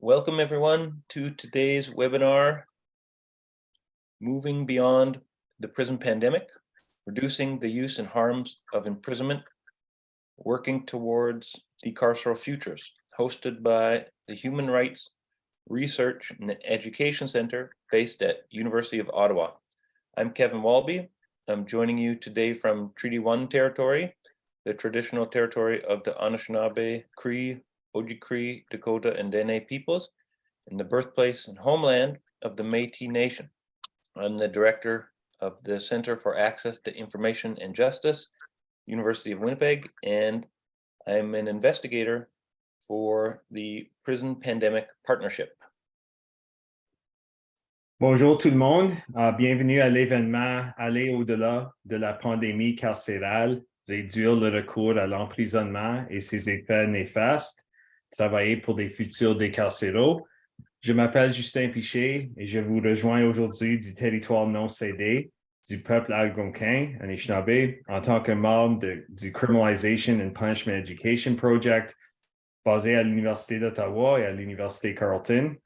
Welcome everyone to today's webinar, Moving Beyond the Prison Pandemic, Reducing the Use and Harms of Imprisonment, Working Towards Decarceral Futures, hosted by the Human Rights Research and Education Center based at University of Ottawa. I'm Kevin Walby. I'm joining you today from Treaty 1 territory, the traditional territory of the Anishinaabe, Cree, Oji-Cree, Dakota, and Dene peoples, and the birthplace and homeland of the Métis Nation. I'm the director of the Center for Access to Information and Justice, University of Winnipeg, and I'm an investigator for the Prison Pandemic Partnership. Bonjour tout le monde, bienvenue à l'événement Aller au-delà de la pandémie carcérale, réduire le recours à l'emprisonnement et ses effets néfastes, travailler pour des futurs décarcéraux. Je m'appelle Justin Piché et je vous rejoins aujourd'hui du territoire non cédé du peuple algonquin, Anishinaabe, en tant que membre du Criminalization and Punishment Education Project basé à l'Université d'Ottawa et à l'Université Carleton.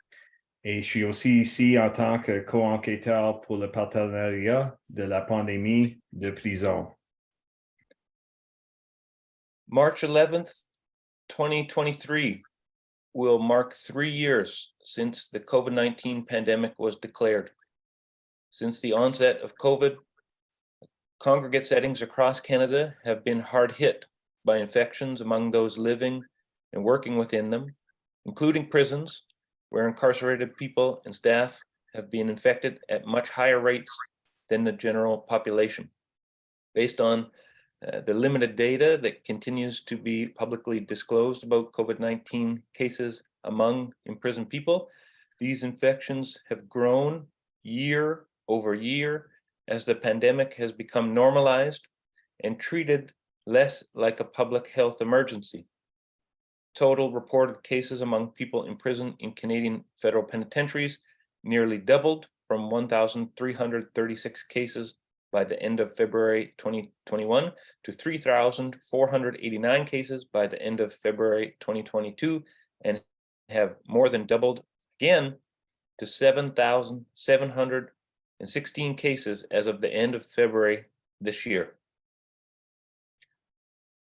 Et je suis aussi ici en tant que co-enquêteur pour le partenariat de la pandémie de prison. March 11th, 2023 will mark 3 years since the COVID-19 pandemic was declared. Since the onset of COVID, congregate settings across Canada have been hard hit by infections among those living and working within them, including prisons, where incarcerated people and staff have been infected at much higher rates than the general population. Based on the limited data that continues to be publicly disclosed about COVID-19 cases among imprisoned people, these infections have grown year over year as the pandemic has become normalized and treated less like a public health emergency. Total reported cases among people imprisoned in Canadian federal penitentiaries nearly doubled from 1,336 cases by the end of February 2021 to 3,489 cases by the end of February 2022, and have more than doubled again to 7,716 cases as of the end of February this year.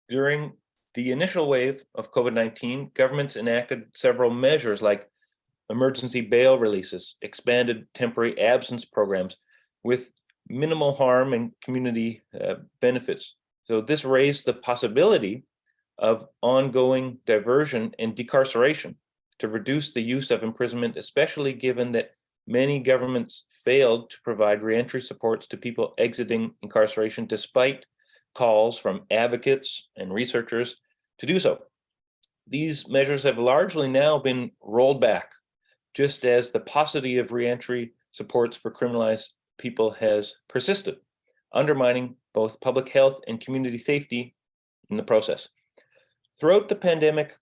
During the initial wave of COVID-19, governments enacted several measures like emergency bail releases, expanded temporary absence programs with minimal harm and community benefits. So this raised the possibility of ongoing diversion and decarceration to reduce the use of imprisonment, especially given that many governments failed to provide reentry supports to people exiting incarceration despite calls from advocates and researchers to do so. These measures have largely now been rolled back, just as the paucity of reentry supports for criminalized people has persisted, undermining both public health and community safety in the process. Throughout the pandemic,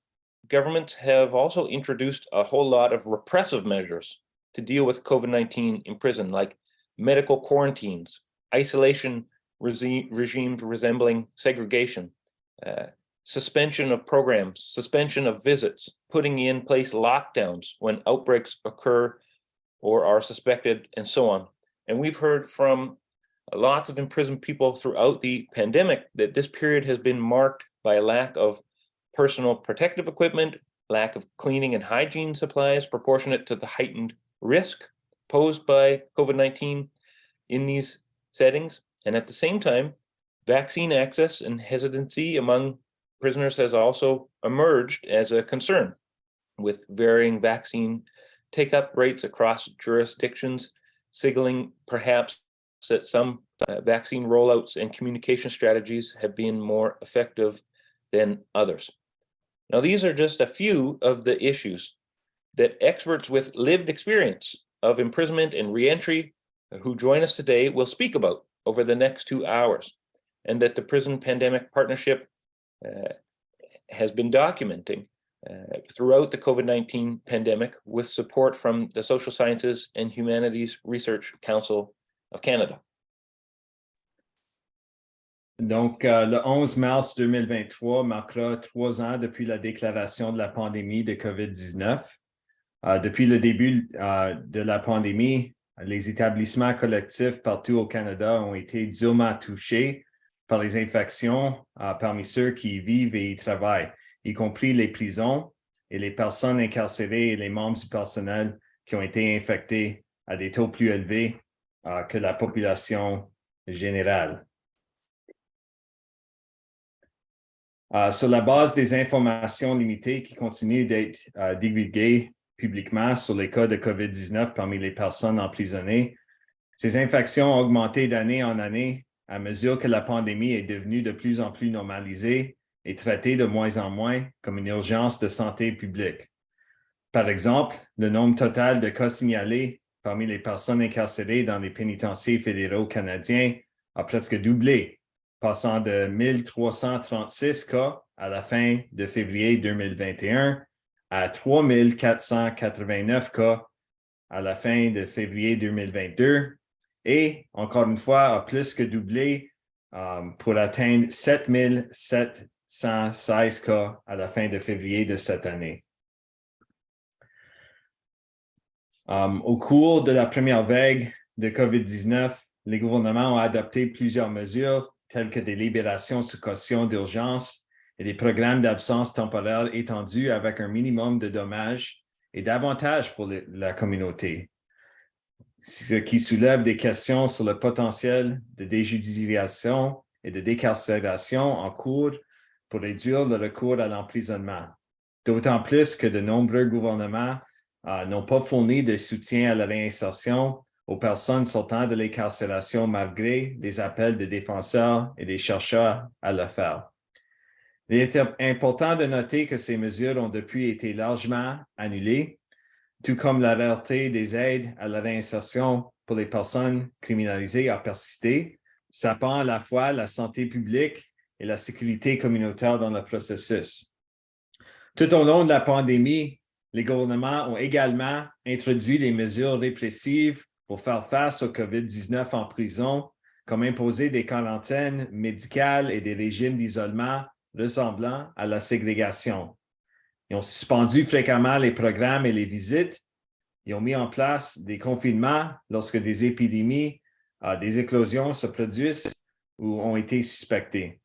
governments have also introduced a whole lot of repressive measures to deal with COVID-19 in prison, like medical quarantines, isolation regimes resembling segregation, suspension of programs, suspension of visits, putting in place lockdowns when outbreaks occur or are suspected, and so on. And we've heard from lots of imprisoned people throughout the pandemic that this period has been marked by a lack of personal protective equipment, lack of cleaning and hygiene supplies proportionate to the heightened risk posed by COVID-19 in these settings. And at the same time, vaccine access and hesitancy among prisoners has also emerged as a concern, with varying vaccine take-up rates across jurisdictions, signaling perhaps that some vaccine rollouts and communication strategies have been more effective than others. Now, these are just a few of the issues that experts with lived experience of imprisonment and reentry who join us today will speak about over the next 2 hours, and that the Prison Pandemic Partnership has been documenting throughout the COVID-19 pandemic with support from the Social Sciences and Humanities Research Council of Canada. Donc, le 11 mars 2023 marquera 3 ans depuis la déclaration de la pandémie de COVID-19. Depuis le début de la pandémie, les établissements collectifs partout au Canada ont été durement touchés par les infections parmi ceux qui y vivent et y travaillent, y compris les prisons et les personnes incarcérées et les membres du personnel qui ont été infectés à des taux plus élevés que la population générale. Sur la base des informations limitées qui continuent d'être divulguées publiquement sur les cas de COVID-19 parmi les personnes emprisonnées, ces infections ont augmenté d'année en année à mesure que la pandémie est devenue de plus en plus normalisée et traitée de moins en moins comme une urgence de santé publique. Par exemple, le nombre total de cas signalés parmi les personnes incarcérées dans les pénitenciers fédéraux canadiens a presque doublé, passant de 1336 cas à la fin de février 2021 à 3489 cas à la fin de février 2022 et, encore une fois, a plus que doublé pour atteindre 7716 cas à la fin de février de cette année. Au cours de la première vague de COVID-19, les gouvernements ont adopté plusieurs mesures telles que des libérations sous caution d'urgence et des programmes d'absence temporaire étendus avec un minimum de dommages et d'avantages pour la communauté, ce qui soulève des questions sur le potentiel de déjudiciarisation et de décarcération en cours pour réduire le recours à l'emprisonnement. D'autant plus que de nombreux gouvernements n'ont pas fourni de soutien à la réinsertion aux personnes sortant de l'incarcération malgré les appels de défenseurs et des chercheurs à le faire. Il est important de noter que ces mesures ont depuis été largement annulées, tout comme la rareté des aides à la réinsertion pour les personnes criminalisées a persisté, sapant à la fois la santé publique et la sécurité communautaire dans le processus. Tout au long de la pandémie, les gouvernements ont également introduit des mesures répressives pour faire face au COVID-19 en prison, comme imposer des quarantaines médicales et des régimes d'isolement ressemblant à la ségrégation. Ils ont suspendu fréquemment les programmes et les visites. Ils ont mis en place des confinements lorsque des épidémies, des éclosions se produisent ou ont été suspectées.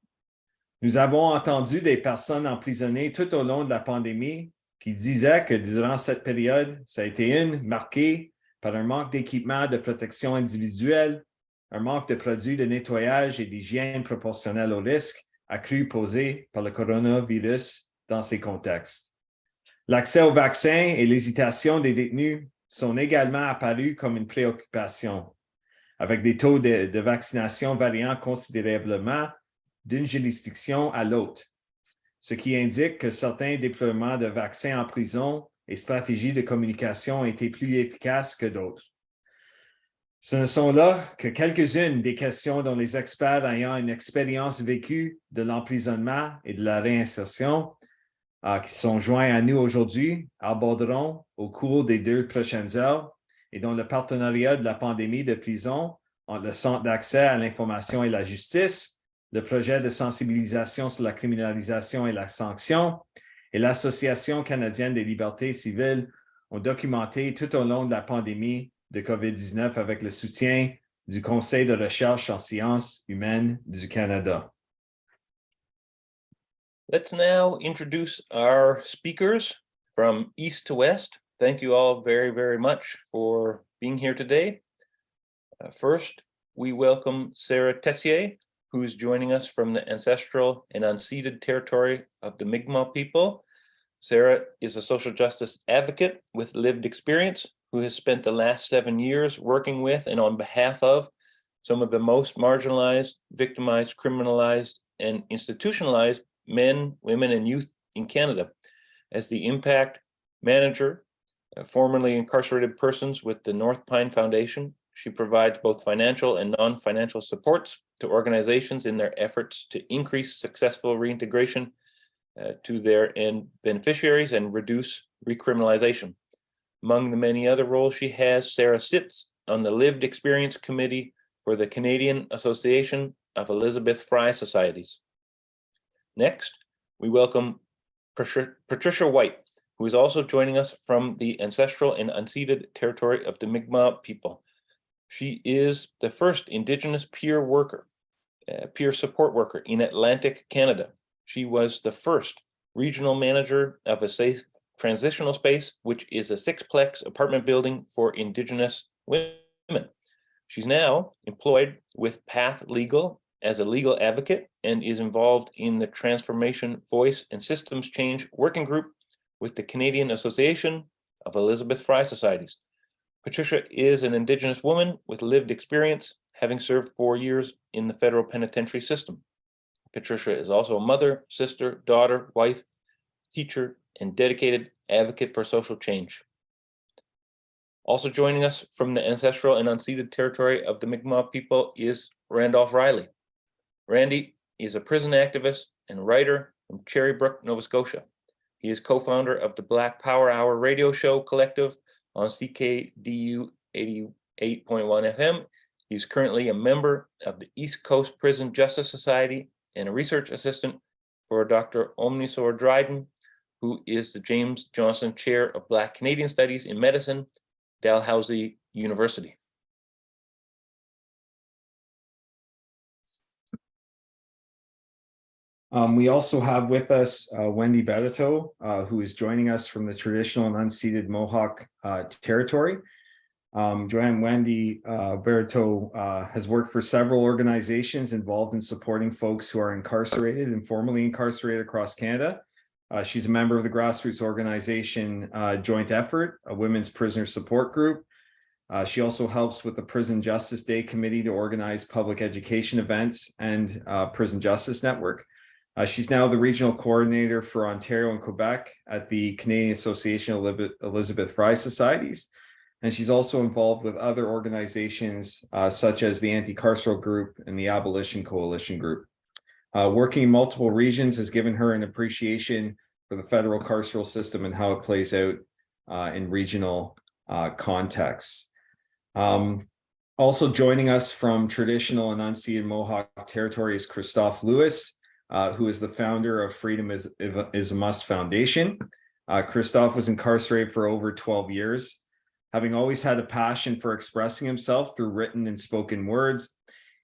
Nous avons entendu des personnes emprisonnées tout au long de la pandémie qui disaient que durant cette période, ça a été marquée par un manque d'équipement de protection individuelle, un manque de produits de nettoyage et d'hygiène proportionnels au risque accru posé par le coronavirus dans ces contextes. L'accès aux vaccins et l'hésitation des détenus sont également apparus comme une préoccupation, avec des taux de vaccination variant considérablement d'une juridiction à l'autre, ce qui indique que certains déploiements de vaccins en prison et stratégies de communication ont été plus efficaces que d'autres. Ce ne sont là que quelques-unes des questions dont les experts ayant une expérience vécue de l'emprisonnement et de la réinsertion qui sont joints à nous aujourd'hui aborderont au cours des 2 prochaines heures et dont le partenariat de la pandémie de prison entre le Centre d'accès à l'information et la justice, le projet de sensibilisation sur la criminalisation et la sanction et l'Association canadienne des libertés civiles ont documenté tout au long de la pandémie de COVID-19 avec le soutien du Conseil de recherche en sciences humaines du Canada. Let's now introduce our speakers from east to west. Thank you all very, very much for being here today. First, we welcome Sarah Tessier, who is joining us from the ancestral and unceded territory of the Mi'kmaq people. Sarah is a social justice advocate with lived experience who has spent the last 7 years working with and on behalf of some of the most marginalized, victimized, criminalized, and institutionalized men, women, and youth in Canada. As the impact manager, formerly incarcerated persons with the North Pine Foundation, she provides both financial and non-financial supports to organizations in their efforts to increase successful reintegration to their beneficiaries and reduce recriminalization. Among the many other roles she has, Sarah sits on the Lived Experience Committee for the Canadian Association of Elizabeth Fry Societies. Next, we welcome Patricia White, who is also joining us from the ancestral and unceded territory of the Mi'kmaq people. She is the first Indigenous peer support worker in Atlantic Canada. She was the first regional manager of a safe transitional space, which is a sixplex apartment building for Indigenous women. She's now employed with Path Legal as a legal advocate and is involved in the Transformation Voice and Systems Change Working Group with the Canadian Association of Elizabeth Fry Societies. Patricia is an Indigenous woman with lived experience, having served 4 years in the federal penitentiary system. Patricia is also a mother, sister, daughter, wife, teacher, and dedicated advocate for social change. Also joining us from the ancestral and unceded territory of the Mi'kmaq people is Randolph Riley. Randy is a prison activist and writer from Cherrybrook, Nova Scotia. He is co-founder of the Black Power Hour radio show collective on CKDU 88.1 FM. He's currently a member of the East Coast Prison Justice Society and a research assistant for Dr. Omnisor Dryden, who is the James Johnson Chair of Black Canadian Studies in Medicine, Dalhousie University. We also have with us Wendy Berto, who is joining us from the traditional and unceded Mohawk territory. Wendy Berto has worked for several organizations involved in supporting folks who are incarcerated and formerly incarcerated across Canada. She's a member of the grassroots organization Joint Effort, a women's prisoner support group. She also helps with the Prison Justice Day Committee to organize public education events and Prison Justice Network. She's now the regional coordinator for Ontario and Quebec at the Canadian Association of Elizabeth Fry Societies. And she's also involved with other organizations such as the Anti-Carceral Group and the Abolition Coalition Group. Working in multiple regions has given her an appreciation for the federal carceral system and how it plays out in regional contexts. Also joining us from traditional and unceded Mohawk territory is Christophe Lewis, who is the founder of Freedom is a Must Foundation. Christophe was incarcerated for over 12 years. Having always had a passion for expressing himself through written and spoken words,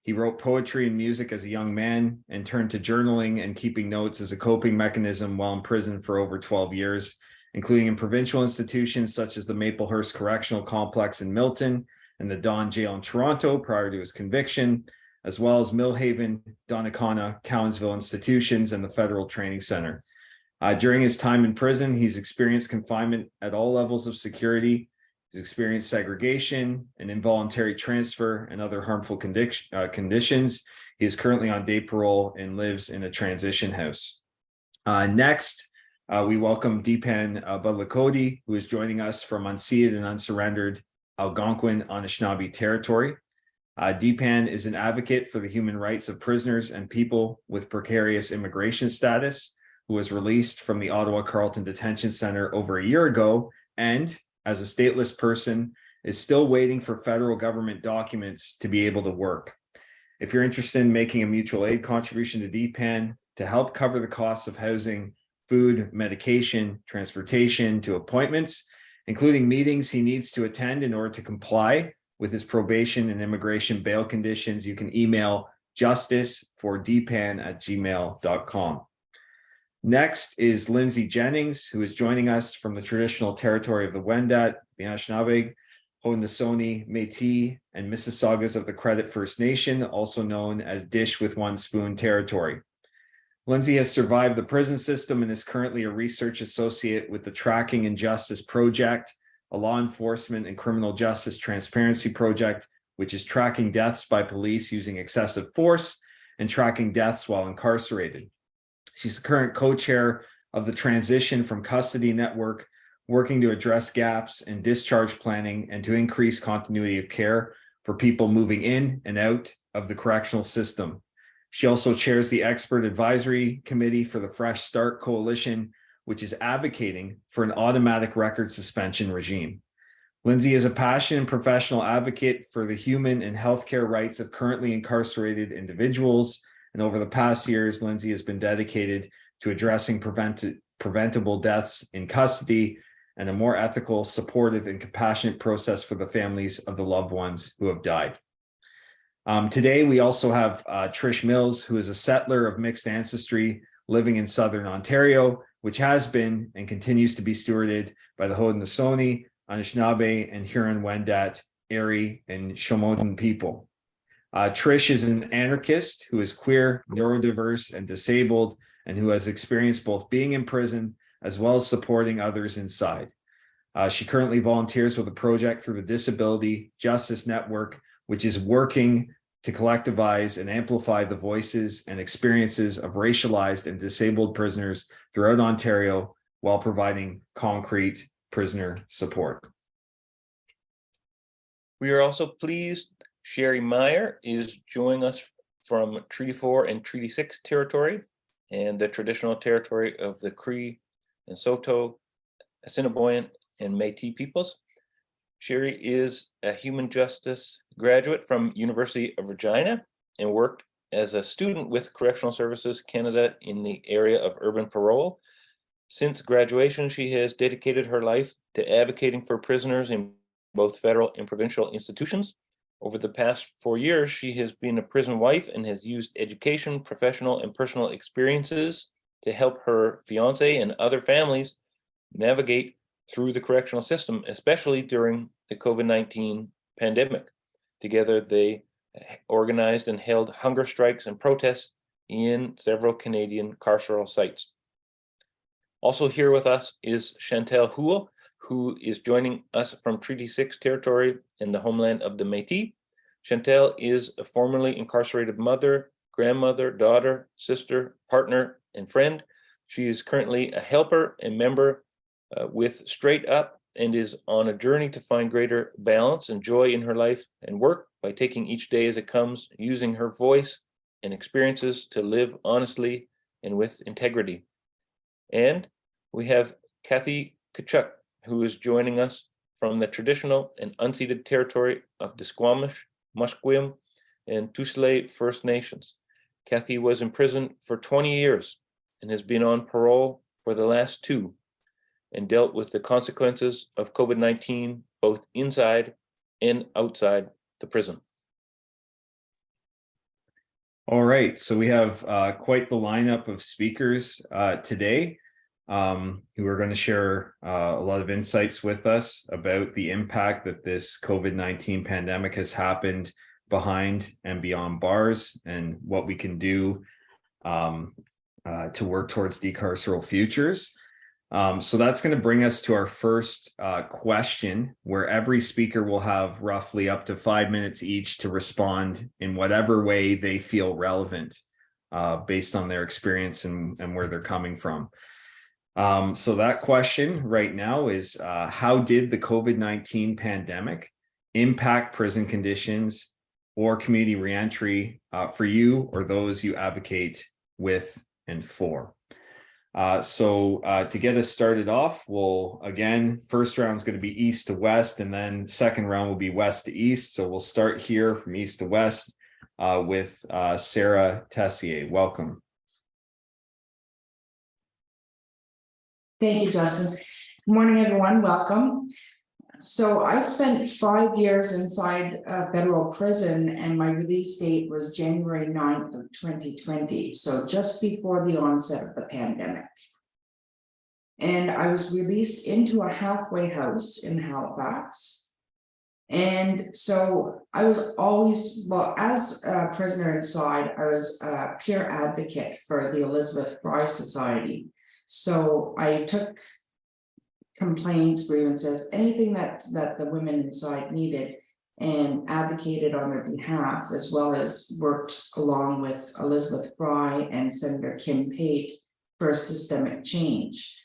he wrote poetry and music as a young man and turned to journaling and keeping notes as a coping mechanism while in prison for over 12 years, including in provincial institutions such as the Maplehurst Correctional Complex in Milton and the Don Jail in Toronto prior to his conviction, as well as Millhaven, Donnacona, Cowansville institutions, and the Federal Training Center. During his time in prison, he's experienced confinement at all levels of security. He's experienced segregation and involuntary transfer and other harmful conditions. He is currently on day parole and lives in a transition house. Next, we welcome Deepan Budlakody, who is joining us from unceded and unsurrendered Algonquin Anishinaabe territory. Deepan is an advocate for the human rights of prisoners and people with precarious immigration status, who was released from the Ottawa Carleton Detention Center over a year ago, and as a stateless person, is still waiting for federal government documents to be able to work. If you're interested in making a mutual aid contribution to Deepan to help cover the costs of housing, food, medication, transportation to appointments, including meetings he needs to attend in order to comply with his probation and immigration bail conditions, you can email justicefordeepan@gmail.com. Next is Lindsay Jennings, who is joining us from the traditional territory of the Wendat, the Anishinaabe, Haudenosaunee, Métis, and Mississaugas of the Credit First Nation, also known as Dish with One Spoon territory. Lindsay has survived the prison system and is currently a research associate with the Tracking Injustice Project, a law enforcement and criminal justice transparency project, which is tracking deaths by police using excessive force and tracking deaths while incarcerated. She's the current co-chair of the Transition from Custody Network, working to address gaps in discharge planning and to increase continuity of care for people moving in and out of the correctional system. She also chairs the Expert Advisory Committee for the Fresh Start Coalition, which is advocating for an automatic record suspension regime. Lindsay is a passionate professional advocate for the human and healthcare rights of currently incarcerated individuals. And over the past years, Lindsay has been dedicated to addressing preventable deaths in custody, and a more ethical, supportive, and compassionate process for the families of the loved ones who have died. Today, we also have Trish Mills, who is a settler of mixed ancestry living in Southern Ontario, which has been and continues to be stewarded by the Haudenosaunee, Anishinaabe, and Huron-Wendat, Erie, and Shomoden people. Trish is an anarchist who is queer, neurodiverse, and disabled, and who has experienced both being in prison as well as supporting others inside. She currently volunteers with a project through the Disability Justice Network, which is working to collectivize and amplify the voices and experiences of racialized and disabled prisoners throughout Ontario while providing concrete prisoner support. We are also pleased Sherry Meyer is joining us from Treaty 4 and Treaty 6 territory and the traditional territory of the Cree and Saulteaux, Assiniboine, and Métis peoples. Sherry is a human justice graduate from University of Regina and worked as a student with Correctional Services Canada in the area of urban parole. Since graduation, she has dedicated her life to advocating for prisoners in both federal and provincial institutions. Over the past 4 years, she has been a prison wife and has used education, professional, and personal experiences to help her fiance and other families navigate through the correctional system, especially during the COVID-19 pandemic. Together, they organized and held hunger strikes and protests in several Canadian carceral sites. Also here with us is Chantal Houle, who is joining us from Treaty 6 territory in the homeland of the Métis. Chantal is a formerly incarcerated mother, grandmother, daughter, sister, partner, and friend. She is currently a helper and member with Straight Up and is on a journey to find greater balance and joy in her life and work by taking each day as it comes, using her voice and experiences to live honestly and with integrity. And we have Kathy Kachuk, who is joining us from the traditional and unceded territory of the Squamish, Musqueam, and Tushla First Nations. Kathy was in prison for 20 years and has been on parole for the last 2 and dealt with the consequences of COVID-19 both inside and outside the prison. All right, so we have quite the lineup of speakers today who are going to share a lot of insights with us about the impact that this COVID-19 pandemic has happened behind and beyond bars and what we can do to work towards decarceral futures. So that's going to bring us to our first question, where every speaker will have roughly up to 5 minutes each to respond in whatever way they feel relevant based on their experience and where they're coming from. So that question right now is, how did the COVID-19 pandemic impact prison conditions or community reentry for you or those you advocate with and for? So to get us started off, we'll, again, first round is going to be east to west, and then second round will be west to east. So we'll start here from east to west with Sarah Tessier. Welcome. Thank you, Justin. Good morning, everyone. Welcome. So I spent 5 years inside a federal prison, and my release date was January 9th of 2020. So just before the onset of the pandemic. And I was released into a halfway house in Halifax. And so I was always, well, as a prisoner inside, I was a peer advocate for the Elizabeth Fry Society. So I took complaints, grievances, anything that the women inside needed, and advocated on their behalf, as well as worked along with Elizabeth Fry and Senator Kim Pate for systemic change.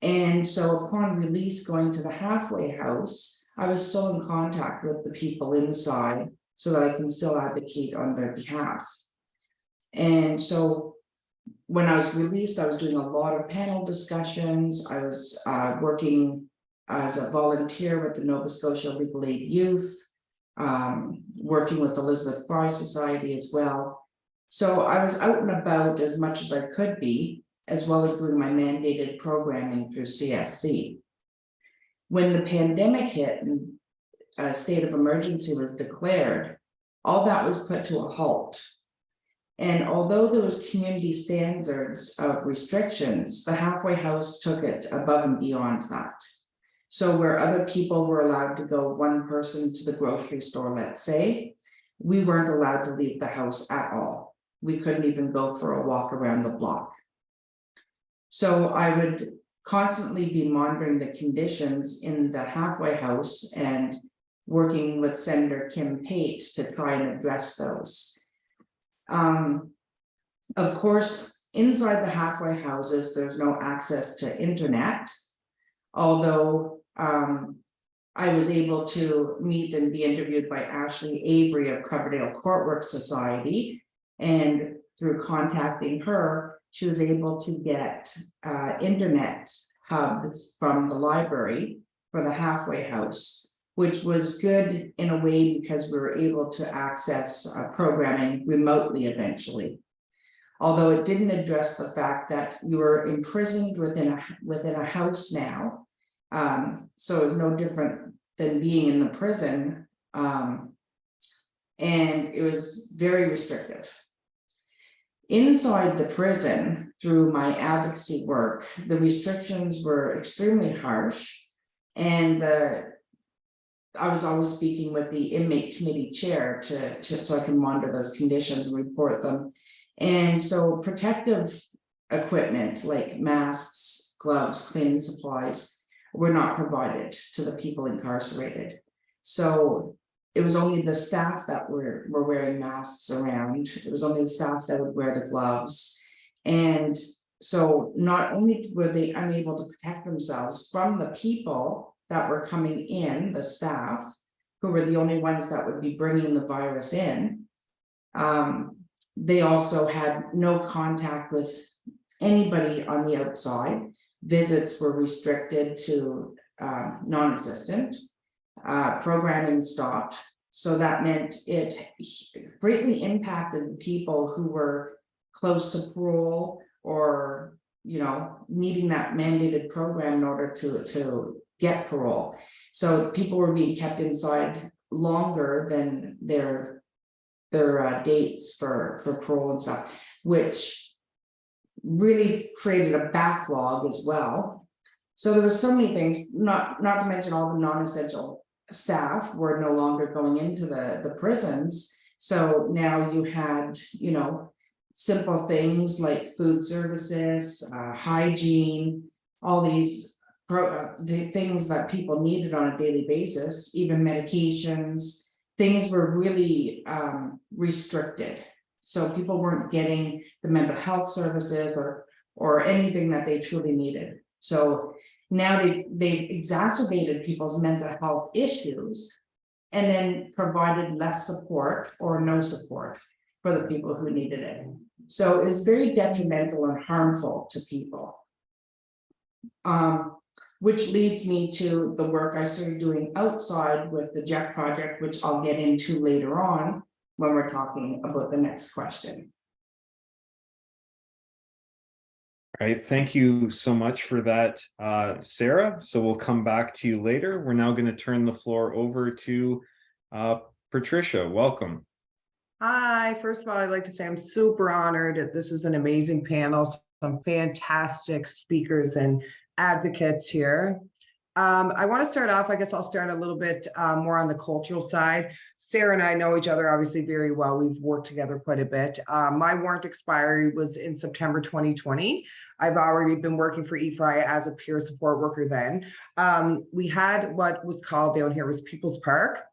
And so upon release, going to the halfway house, I was still in contact with the people inside so that I can still advocate on their behalf. And so when I was released, I was doing a lot of panel discussions. I was working as a volunteer with the Nova Scotia Legal Aid Youth, working with Elizabeth Fry Society as well. So I was out and about as much as I could be. as well as doing my mandated programming through CSC. When the pandemic hit and a state of emergency was declared, all that was put to a halt. And although there was community standards of restrictions, the halfway house took it above and beyond that. So where other people were allowed to go one person to the grocery store, let's say, we weren't allowed to leave the house at all. We couldn't even go for a walk around the block. So I would constantly be monitoring the conditions in the halfway house and working with Senator Kim Pate to try and address those. Of course, inside the halfway houses, there's no access to internet, although I was able to meet and be interviewed by Ashley Avery of Coverdale Courtwork Society, and through contacting her, she was able to get internet hubs from the library for the halfway house, which was good in a way because we were able to access programming remotely eventually. Although it didn't address the fact that you were imprisoned within a house now. So it's no different than being in the prison. And it was very restrictive. Inside the prison, through my advocacy work, the restrictions were extremely harsh. And I was always speaking with the inmate committee chair so I can monitor those conditions and report them. And so protective equipment like masks, gloves, cleaning supplies were not provided to the people incarcerated. So it was only the staff that were wearing masks around. It was only the staff that would wear the gloves. And so not only were they unable to protect themselves from the people that were coming in, the staff, who were the only ones that would be bringing the virus in, they also had no contact with anybody on the outside. Visits were restricted to non-existent. Programming stopped. So that meant it greatly impacted the people who were close to parole or, needing that mandated program in order to get parole. So people were being kept inside longer than their dates for parole and stuff, which really created a backlog as well. So there were so many things, not to mention all the non-essential staff were no longer going into the prisons. So now you had, simple things like food services, hygiene, all these the things that people needed on a daily basis, even medications, things were really restricted. So people weren't getting the mental health services or anything that they truly needed. So now they've exacerbated people's mental health issues and then provided less support or no support for the people who needed it. So it's very detrimental and harmful to people. Which leads me to the work I started doing outside with the JEC project, which I'll get into later on when we're talking about the next question. All right, thank you so much for that, Sarah. So we'll come back to you later. We're now going to turn the floor over to Patricia. Welcome. Hi, first of all, I'd like to say I'm super honored. This is an amazing panel, some fantastic speakers and advocates here. I want to start off, I guess I'll start a little bit more on the cultural side. Sarah and I know each other obviously very well. We've worked together quite a bit. My warrant expiry was in September 2020. I've already been working for EFRI as a peer support worker then. We had what was called down here was People's Park.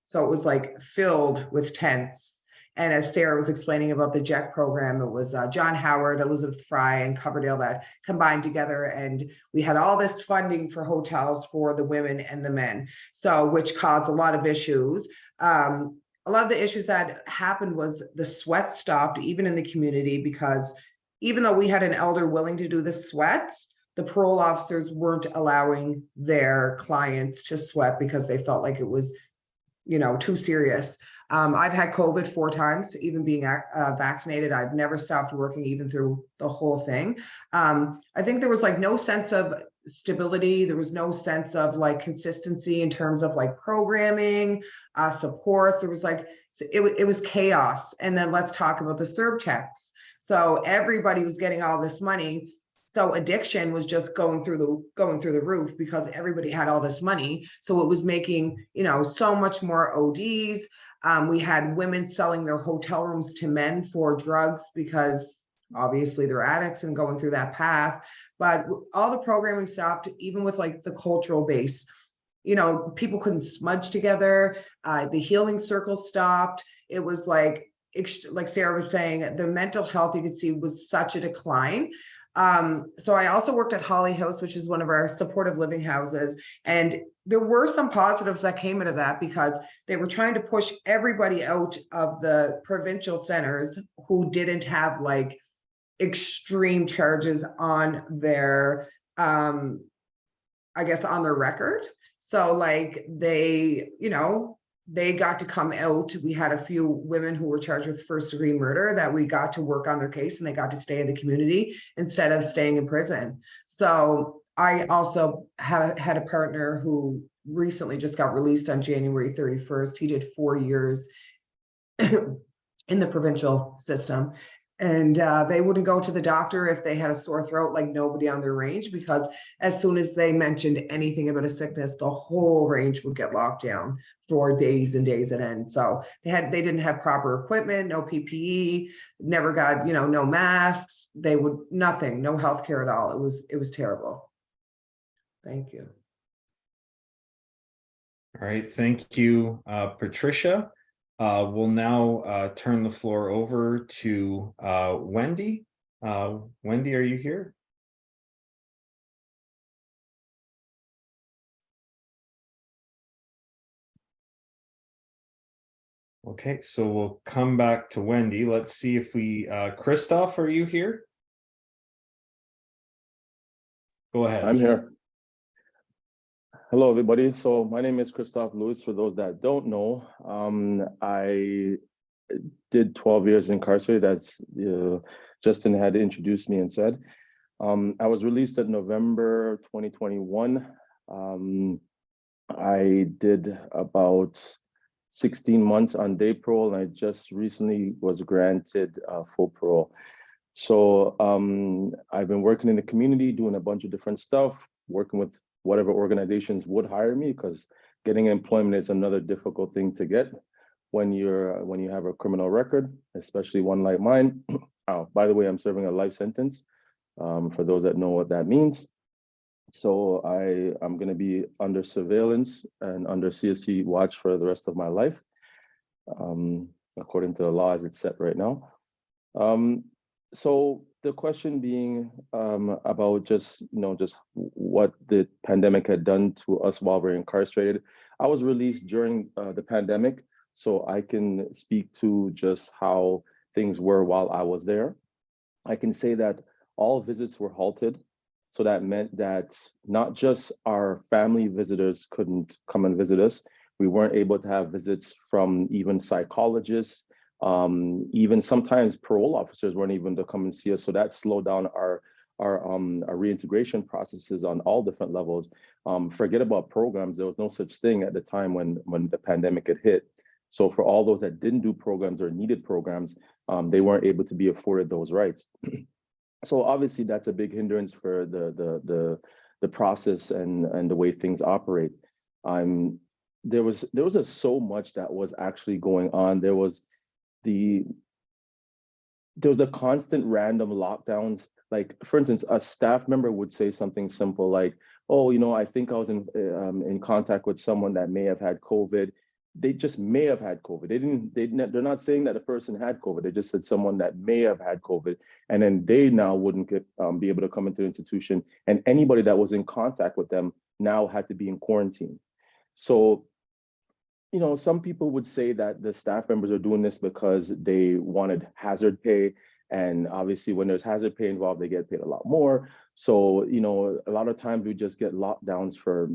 So it was like filled with tents. And as Sarah was explaining about the JEC program, it was John Howard, Elizabeth Fry, and Coverdale that combined together. And we had all this funding for hotels for the women and the men. So which caused a lot of issues. A lot of the issues that happened was the sweat stopped even in the community, because even though we had an elder willing to do the sweats, the parole officers weren't allowing their clients to sweat because they felt like it was too serious. I've had COVID 4 times, even being vaccinated. I've never stopped working even through the whole thing. I think there was like no sense of stability. There was no sense of like consistency in terms of like programming, support. There was like, it was chaos. And then let's talk about the CERB checks. So everybody was getting all this money. So addiction was just going through the roof because everybody had all this money. So it was making, you know, so much more ODs. We had women selling their hotel rooms to men for drugs because obviously they're addicts and going through that path. But all the programming stopped, even with like the cultural base. You know, people couldn't smudge together. The healing circle stopped. It was like Sarah was saying, the mental health you could see was such a decline. So I also worked at Holly House, which is one of our supportive living houses. And there were some positives that came out of that because they were trying to push everybody out of the provincial centers who didn't have like extreme charges on their, I guess, on their record. So like they, you know, they got to come out. We had a few women who were charged with first-degree murder that we got to work on their case and they got to stay in the community instead of staying in prison. So I also had a partner who recently just got released on January 31st. He did 4 years in the provincial system. And they wouldn't go to the doctor if they had a sore throat, like nobody on their range, because as soon as they mentioned anything about a sickness, the whole range would get locked down for days and days at end. So they didn't have proper equipment, no PPE, never got, you know, no masks. They would nothing, no healthcare at all. It was terrible. Thank you. All right, thank you, Patricia. We'll now turn the floor over to Wendy. Wendy, are you here? Okay, so we'll come back to Wendy. Let's see if we, Christoph, are you here? Go ahead. I'm here. Hello, everybody. So my name is Christoph Lewis. For those that don't know, I did 12 years incarcerated, as Justin had introduced me and said. I was released in November 2021. I did about 16 months on day parole, and I just recently was granted full parole. So I've been working in the community, doing a bunch of different stuff, working with whatever organizations would hire me, because getting employment is another difficult thing to get when you have a criminal record, especially one like mine. Oh, by the way, I'm serving a life sentence, for those that know what that means. So I'm going to be under surveillance and under CSC watch for the rest of my life, according to the law as it's set right now. So the question being about just what the pandemic had done to us while we're incarcerated. I was released during the pandemic, so I can speak to just how things were while I was there. I can say that all visits were halted. So that meant that not just our family visitors couldn't come and visit us. We weren't able to have visits from even psychologists. Even sometimes parole officers weren't even to come and see us. So that slowed down our reintegration processes on all different levels. Forget about programs. There was no such thing at the time when the pandemic had hit. So for all those that didn't do programs or needed programs, they weren't able to be afforded those rights. So obviously that's a big hindrance for the process and the way things operate. There was so much that was actually going on. There was a constant random lockdowns. Like, for instance, a staff member would say something simple like, "Oh, I think I was in contact with someone that may have had COVID." They just may have had COVID. They're not saying that a person had COVID. They just said someone that may have had COVID, and then they now wouldn't be able to come into the institution, and anybody that was in contact with them now had to be in quarantine. So, some people would say that the staff members are doing this because they wanted hazard pay, and obviously when there's hazard pay involved, they get paid a lot more. So, a lot of times we just get lockdowns for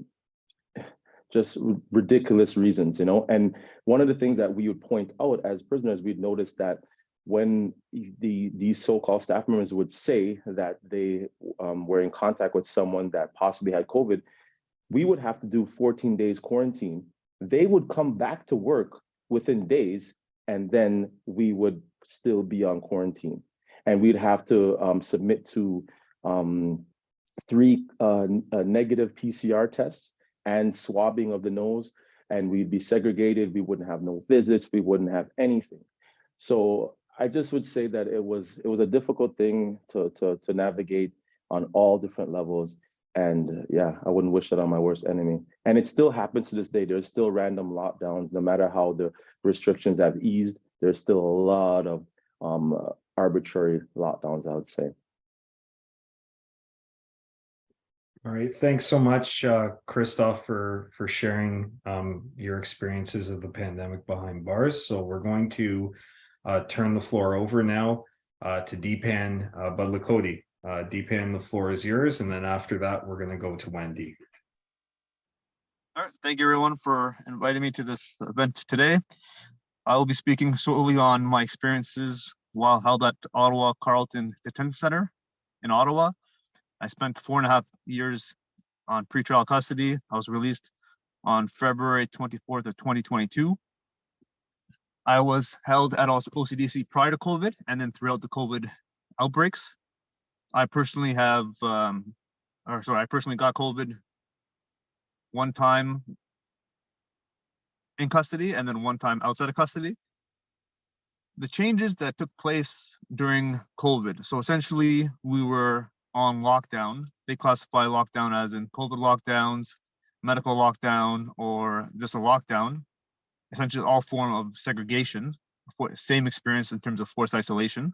just ridiculous reasons, you know. And one of the things that we would point out as prisoners, we'd notice that when these so-called staff members would say that they were in contact with someone that possibly had COVID, we would have to do 14 days quarantine. They would come back to work within days, and then we would still be on quarantine. And we'd have to submit to 3 negative PCR tests and swabbing of the nose, and we'd be segregated. We wouldn't have no visits. We wouldn't have anything. So I just would say that it was a difficult thing to navigate on all different levels. And yeah, I wouldn't wish that on my worst enemy. And it still happens to this day. There's still random lockdowns, no matter how the restrictions have eased. There's still a lot of arbitrary lockdowns, I would say. All right, thanks so much, Christoph, for sharing your experiences of the pandemic behind bars. So we're going to turn the floor over now to Deepan Budlakoti. Deepan, the floor is yours, and then after that, we're going to go to Wendy. All right, thank you everyone for inviting me to this event today. I will be speaking solely on my experiences while held at Ottawa Carleton Detention Center in Ottawa. I spent 4.5 years on pretrial custody. I was released on February 24th of 2022. I was held at OCDC prior to COVID and then throughout the COVID outbreaks. I personally got COVID one time in custody and then one time outside of custody. The changes that took place during COVID. So essentially we were on lockdown. They classify lockdown as in COVID lockdowns, medical lockdown, or just a lockdown. Essentially all form of segregation, same experience in terms of forced isolation.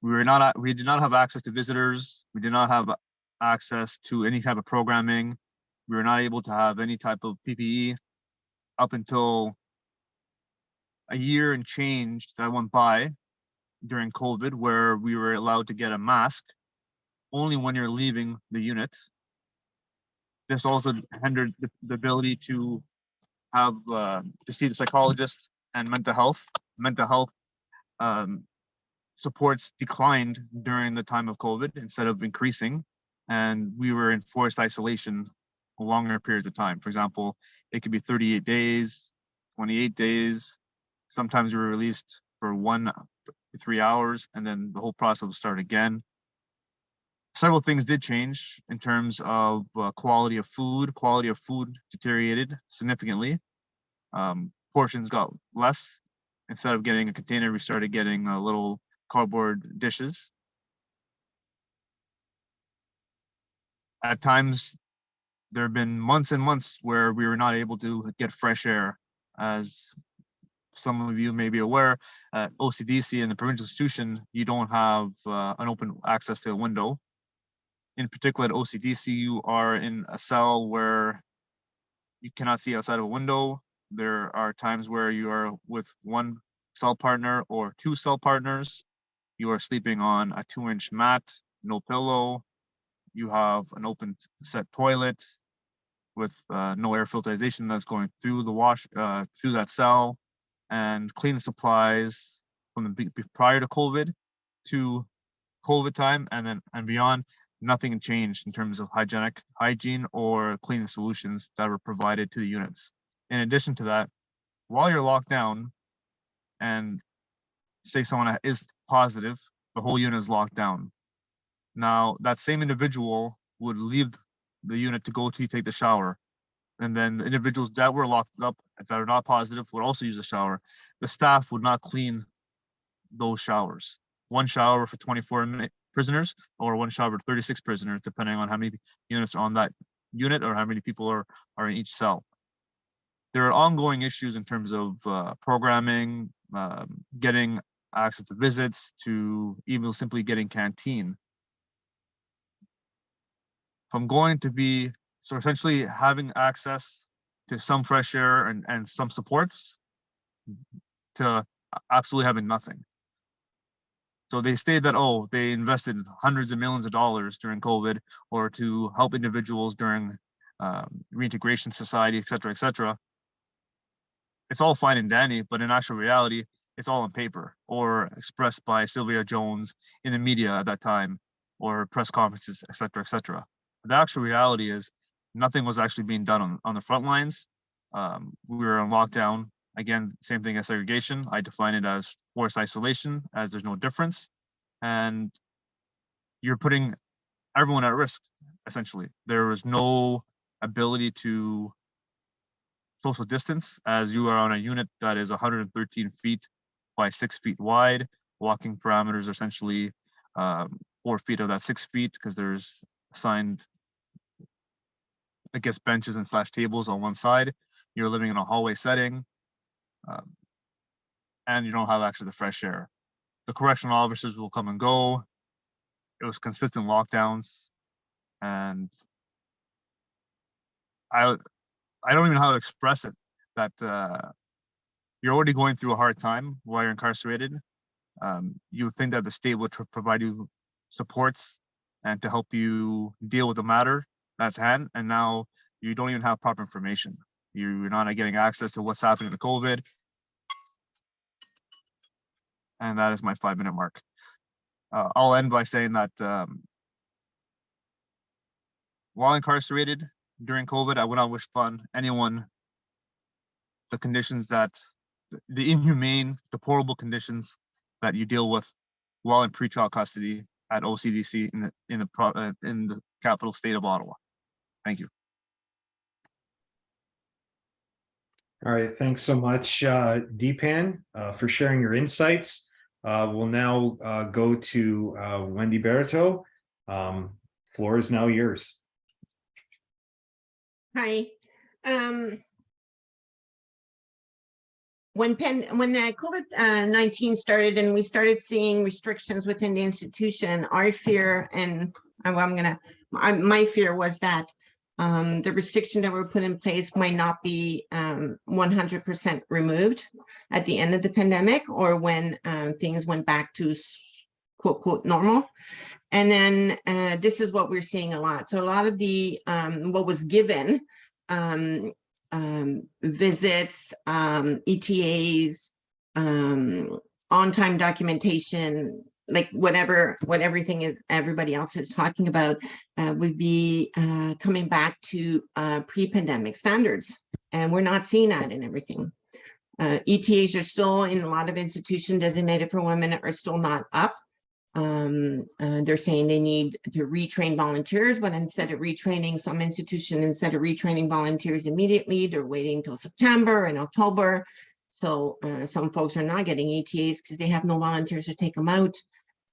We did not have access to visitors. We did not have access to any type of programming. We were not able to have any type of PPE up until a year and change that went by during COVID, where we were allowed to get a mask only when you're leaving the unit. This also hindered the ability to have to see the psychologist and mental health. Mental health supports declined during the time of COVID instead of increasing, and we were in forced isolation longer periods of time. For example, it could be 38 days, 28 days. Sometimes we were released for 1 to 3 hours, and then the whole process will start again. Several things did change in terms of quality of food. Quality of food deteriorated significantly. Portions got less. Instead of getting a container, we started getting little cardboard dishes. At times, there have been months and months where we were not able to get fresh air. As some of you may be aware, at OCDC and the provincial institution, you don't have an open access to a window. In particular, at OCDC, you are in a cell where you cannot see outside of a window. There are times where you are with one cell partner or 2 cell partners. You are sleeping on a 2-inch mat, no pillow. You have an open set toilet with no air filtration that's going through the through that cell, and cleaning supplies from the prior to COVID to COVID time and beyond. Nothing changed in terms of hygiene or cleaning solutions that were provided to the units. In addition to that, while you're locked down and say someone is positive, the whole unit is locked down. Now, that same individual would leave the unit to go to take the shower. And then the individuals that were locked up, if that are not positive, would also use the shower. The staff would not clean those showers. One shower for 24 prisoners or one shower for 36 prisoners, depending on how many units are on that unit or how many people are in each cell. There are ongoing issues in terms of programming, getting access to visits, to even simply getting canteen. From going to be, so essentially having access to some fresh air and some supports to absolutely having nothing. So they stated that, oh, they invested hundreds of millions of dollars during COVID or to help individuals during reintegration society, et cetera, et cetera. It's all fine and dandy, but in actual reality, it's all on paper or expressed by Sylvia Jones in the media at that time, or press conferences, et cetera, et cetera. The actual reality is nothing was actually being done on the front lines. We were in lockdown. Again, same thing as segregation. I define it as forced isolation, as there's no difference. And you're putting everyone at risk, essentially. There was no ability to social distance, as you are on a unit that is 113 feet by 6 feet wide. Walking parameters are essentially 4 feet of that 6 feet, because there's assigned, I guess, benches and / tables on one side. You're living in a hallway setting, and you don't have access to fresh air. The correctional officers will come and go. It was consistent lockdowns, and I don't even know how to express it, that you're already going through a hard time while you're incarcerated. You would think that the state would provide you supports and to help you deal with the matter that's at hand, and now you don't even have proper information. You're not getting access to what's happening to COVID. And that is my 5-minute mark. I'll end by saying that while incarcerated during COVID, I would not wish upon anyone the conditions the inhumane, deplorable conditions that you deal with while in pretrial custody at OCDC in the capital state of Ottawa. Thank you. All right, thanks so much, Deepan, for sharing your insights. We'll now go to Wendy Barreto. Floor is now yours. Hi. When COVID-19 started and we started seeing restrictions within the institution, our fear, and my fear was that the restriction that were put in place might not be 100% removed at the end of the pandemic, or when things went back to quote, quote, normal. And then this is what we're seeing a lot. So a lot of the what was given, visits, ETAs, on-time documentation, like what everything is everybody else is talking about, would be coming back to pre-pandemic standards. And we're not seeing that in everything. ETAs are still, in a lot of institutions designated for women, are still not up. They're saying they need to retrain volunteers, but instead of retraining some institution, instead of retraining volunteers immediately, they're waiting until September and October. So some folks are not getting ETAs because they have no volunteers to take them out.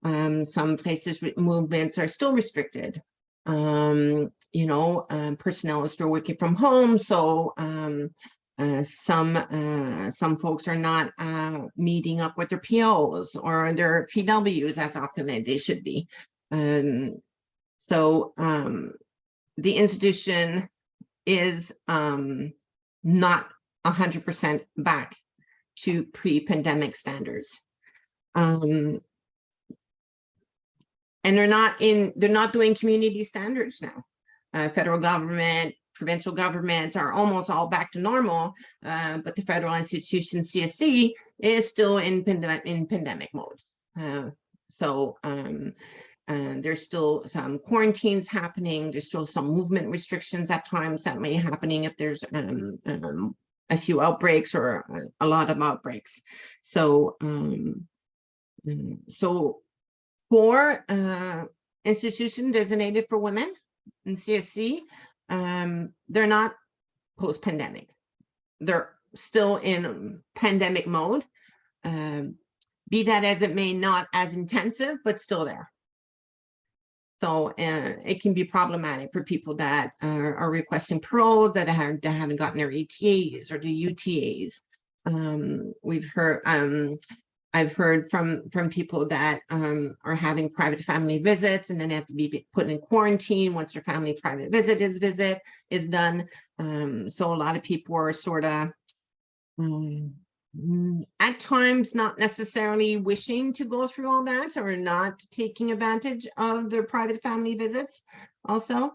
Some places movements are still restricted. Personnel is still working from home. So some folks are not meeting up with their POs or their PWs as often as they should be. So the institution is not 100% back to pre-pandemic standards. And they're not doing community standards now. Federal government, provincial governments are almost all back to normal, but the federal institution CSC is still in pandemic mode. So there's still some quarantines happening. There's still some movement restrictions at times that may be happening if there's a few outbreaks or a lot of outbreaks. So for institution designated for women in CSC, they're not post-pandemic. They're still in pandemic mode. Be that as it may, not as intensive, but still there. So it can be problematic for people that are requesting parole, that haven't gotten their ETAs or the UTAs. I've heard from people that are having private family visits and then have to be put in quarantine once their family private visit is done. So a lot of people are sort of at times not necessarily wishing to go through all that, or not taking advantage of their private family visits also.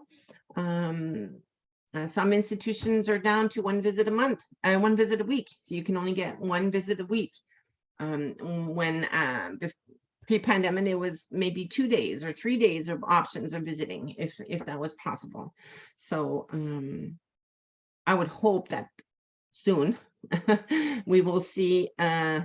Some institutions are down to one visit a month, one visit a week. So you can only get one visit a week. When pre-pandemic, it was maybe 2 days or 3 days of options of visiting, if that was possible. So I would hope that soon we will see a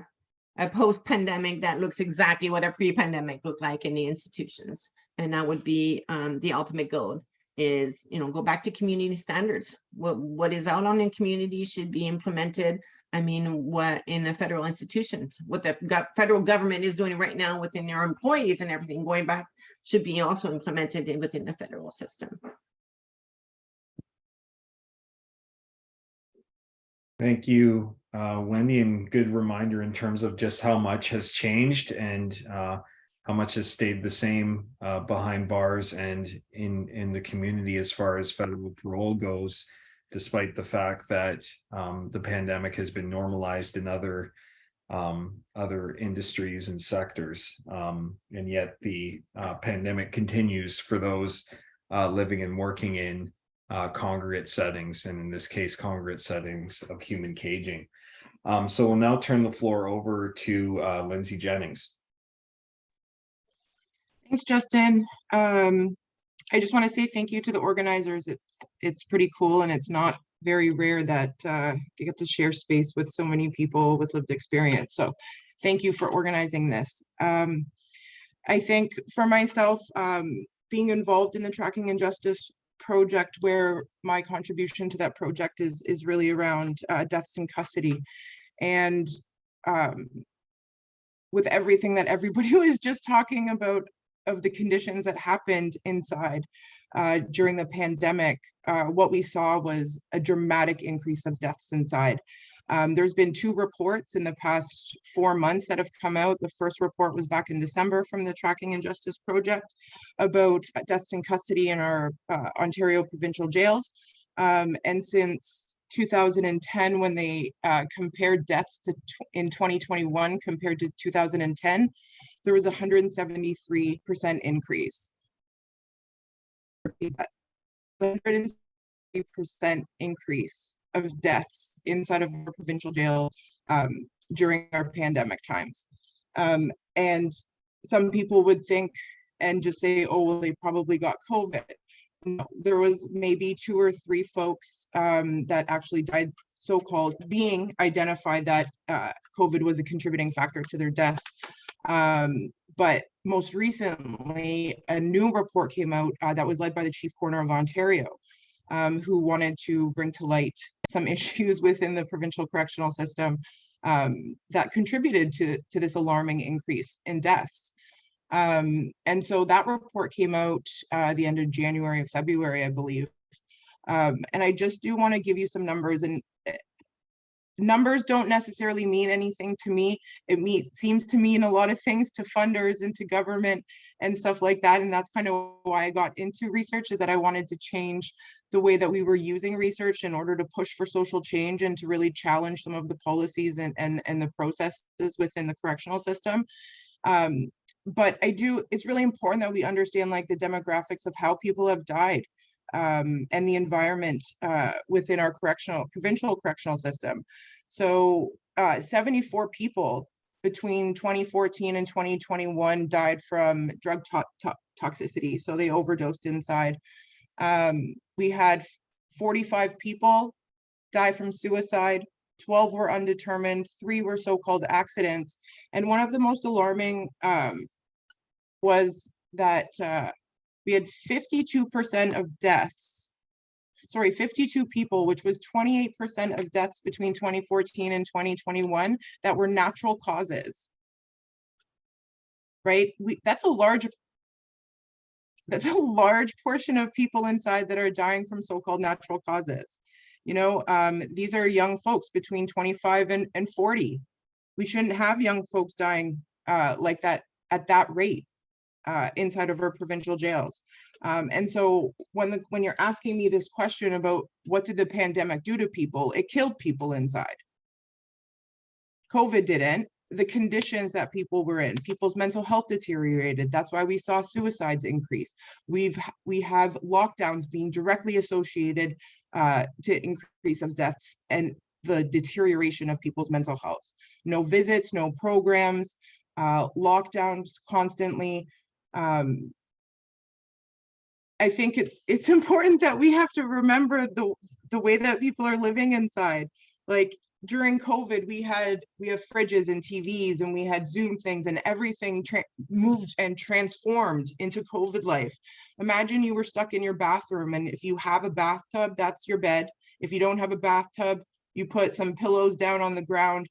post-pandemic that looks exactly what a pre-pandemic looked like in the institutions. And that would be the ultimate goal, is, you know, go back to community standards. What is out on the community should be implemented. I mean, what in a federal institution, what the federal government is doing right now within their employees and everything going back should be also implemented within the federal system. Thank you, Wendy, and good reminder in terms of just how much has changed and how much has stayed the same behind bars and in the community as far as federal parole goes, despite the fact that the pandemic has been normalized in other industries and sectors. And yet the pandemic continues for those living and working in congregate settings, and in this case, congregate settings of human caging. So we'll now turn the floor over to Lindsay Jennings. Thanks, Justin. I just want to say thank you to the organizers. It's pretty cool, and it's not very rare that you get to share space with so many people with lived experience. So thank you for organizing this. I think for myself, being involved in the Tracking and Justice project, where my contribution to that project is really around deaths in custody. And with everything that everybody was just talking about of the conditions that happened inside during the pandemic, what we saw was a dramatic increase of deaths inside. There's been 2 reports in the past 4 months that have come out. The first report was back in December from the Tracking and Justice Project about deaths in custody in our Ontario provincial jails. And since 2010, when they compared deaths in 2021 compared to 2010, there was a 173% increase. 173% increase of deaths inside of our provincial jail during our pandemic times. And some people would think and just say, oh, well, they probably got COVID. No, there was maybe 2 or 3 folks that actually died, so-called being identified that COVID was a contributing factor to their death. But most recently, a new report came out that was led by the Chief Coroner of Ontario, who wanted to bring to light some issues within the provincial correctional system that contributed to this alarming increase in deaths. And so that report came out the end of January or February, I believe. And I just do want to give you some numbers, and numbers don't necessarily mean anything to me. It seems to mean a lot of things to funders and to government and stuff like that. And that's kind of why I got into research, is that I wanted to change the way that we were using research in order to push for social change and to really challenge some of the policies and the processes within the correctional system. But it's really important that we understand like the demographics of how people have died and the environment within our provincial correctional system. So 74 people between 2014 and 2021 died from drug toxicity. So they overdosed inside. We had 45 people die from suicide. 12 were undetermined, 3 were so-called accidents. And one of the most alarming was that we had 52% of deaths, 52 people, which was 28% of deaths between 2014 and 2021 that were natural causes, right? That's a large portion of people inside that are dying from so-called natural causes. You know, these are young folks between 25 and 40. We shouldn't have young folks dying like that at that rate inside of our provincial jails. And so when you're asking me this question about what did the pandemic do to people, it killed people inside. COVID didn't. The conditions that people were in, people's mental health deteriorated. That's why we saw suicides increase. We have lockdowns being directly associated to increase of deaths and the deterioration of people's mental health. No visits, no programs, lockdowns constantly. I think it's important that we have to remember the way that people are living inside. Like during COVID, we have fridges and TVs and we had Zoom things, and everything moved and transformed into COVID life. Imagine you were stuck in your bathroom, and if you have a bathtub, that's your bed. If you don't have a bathtub, you put some pillows down on the ground.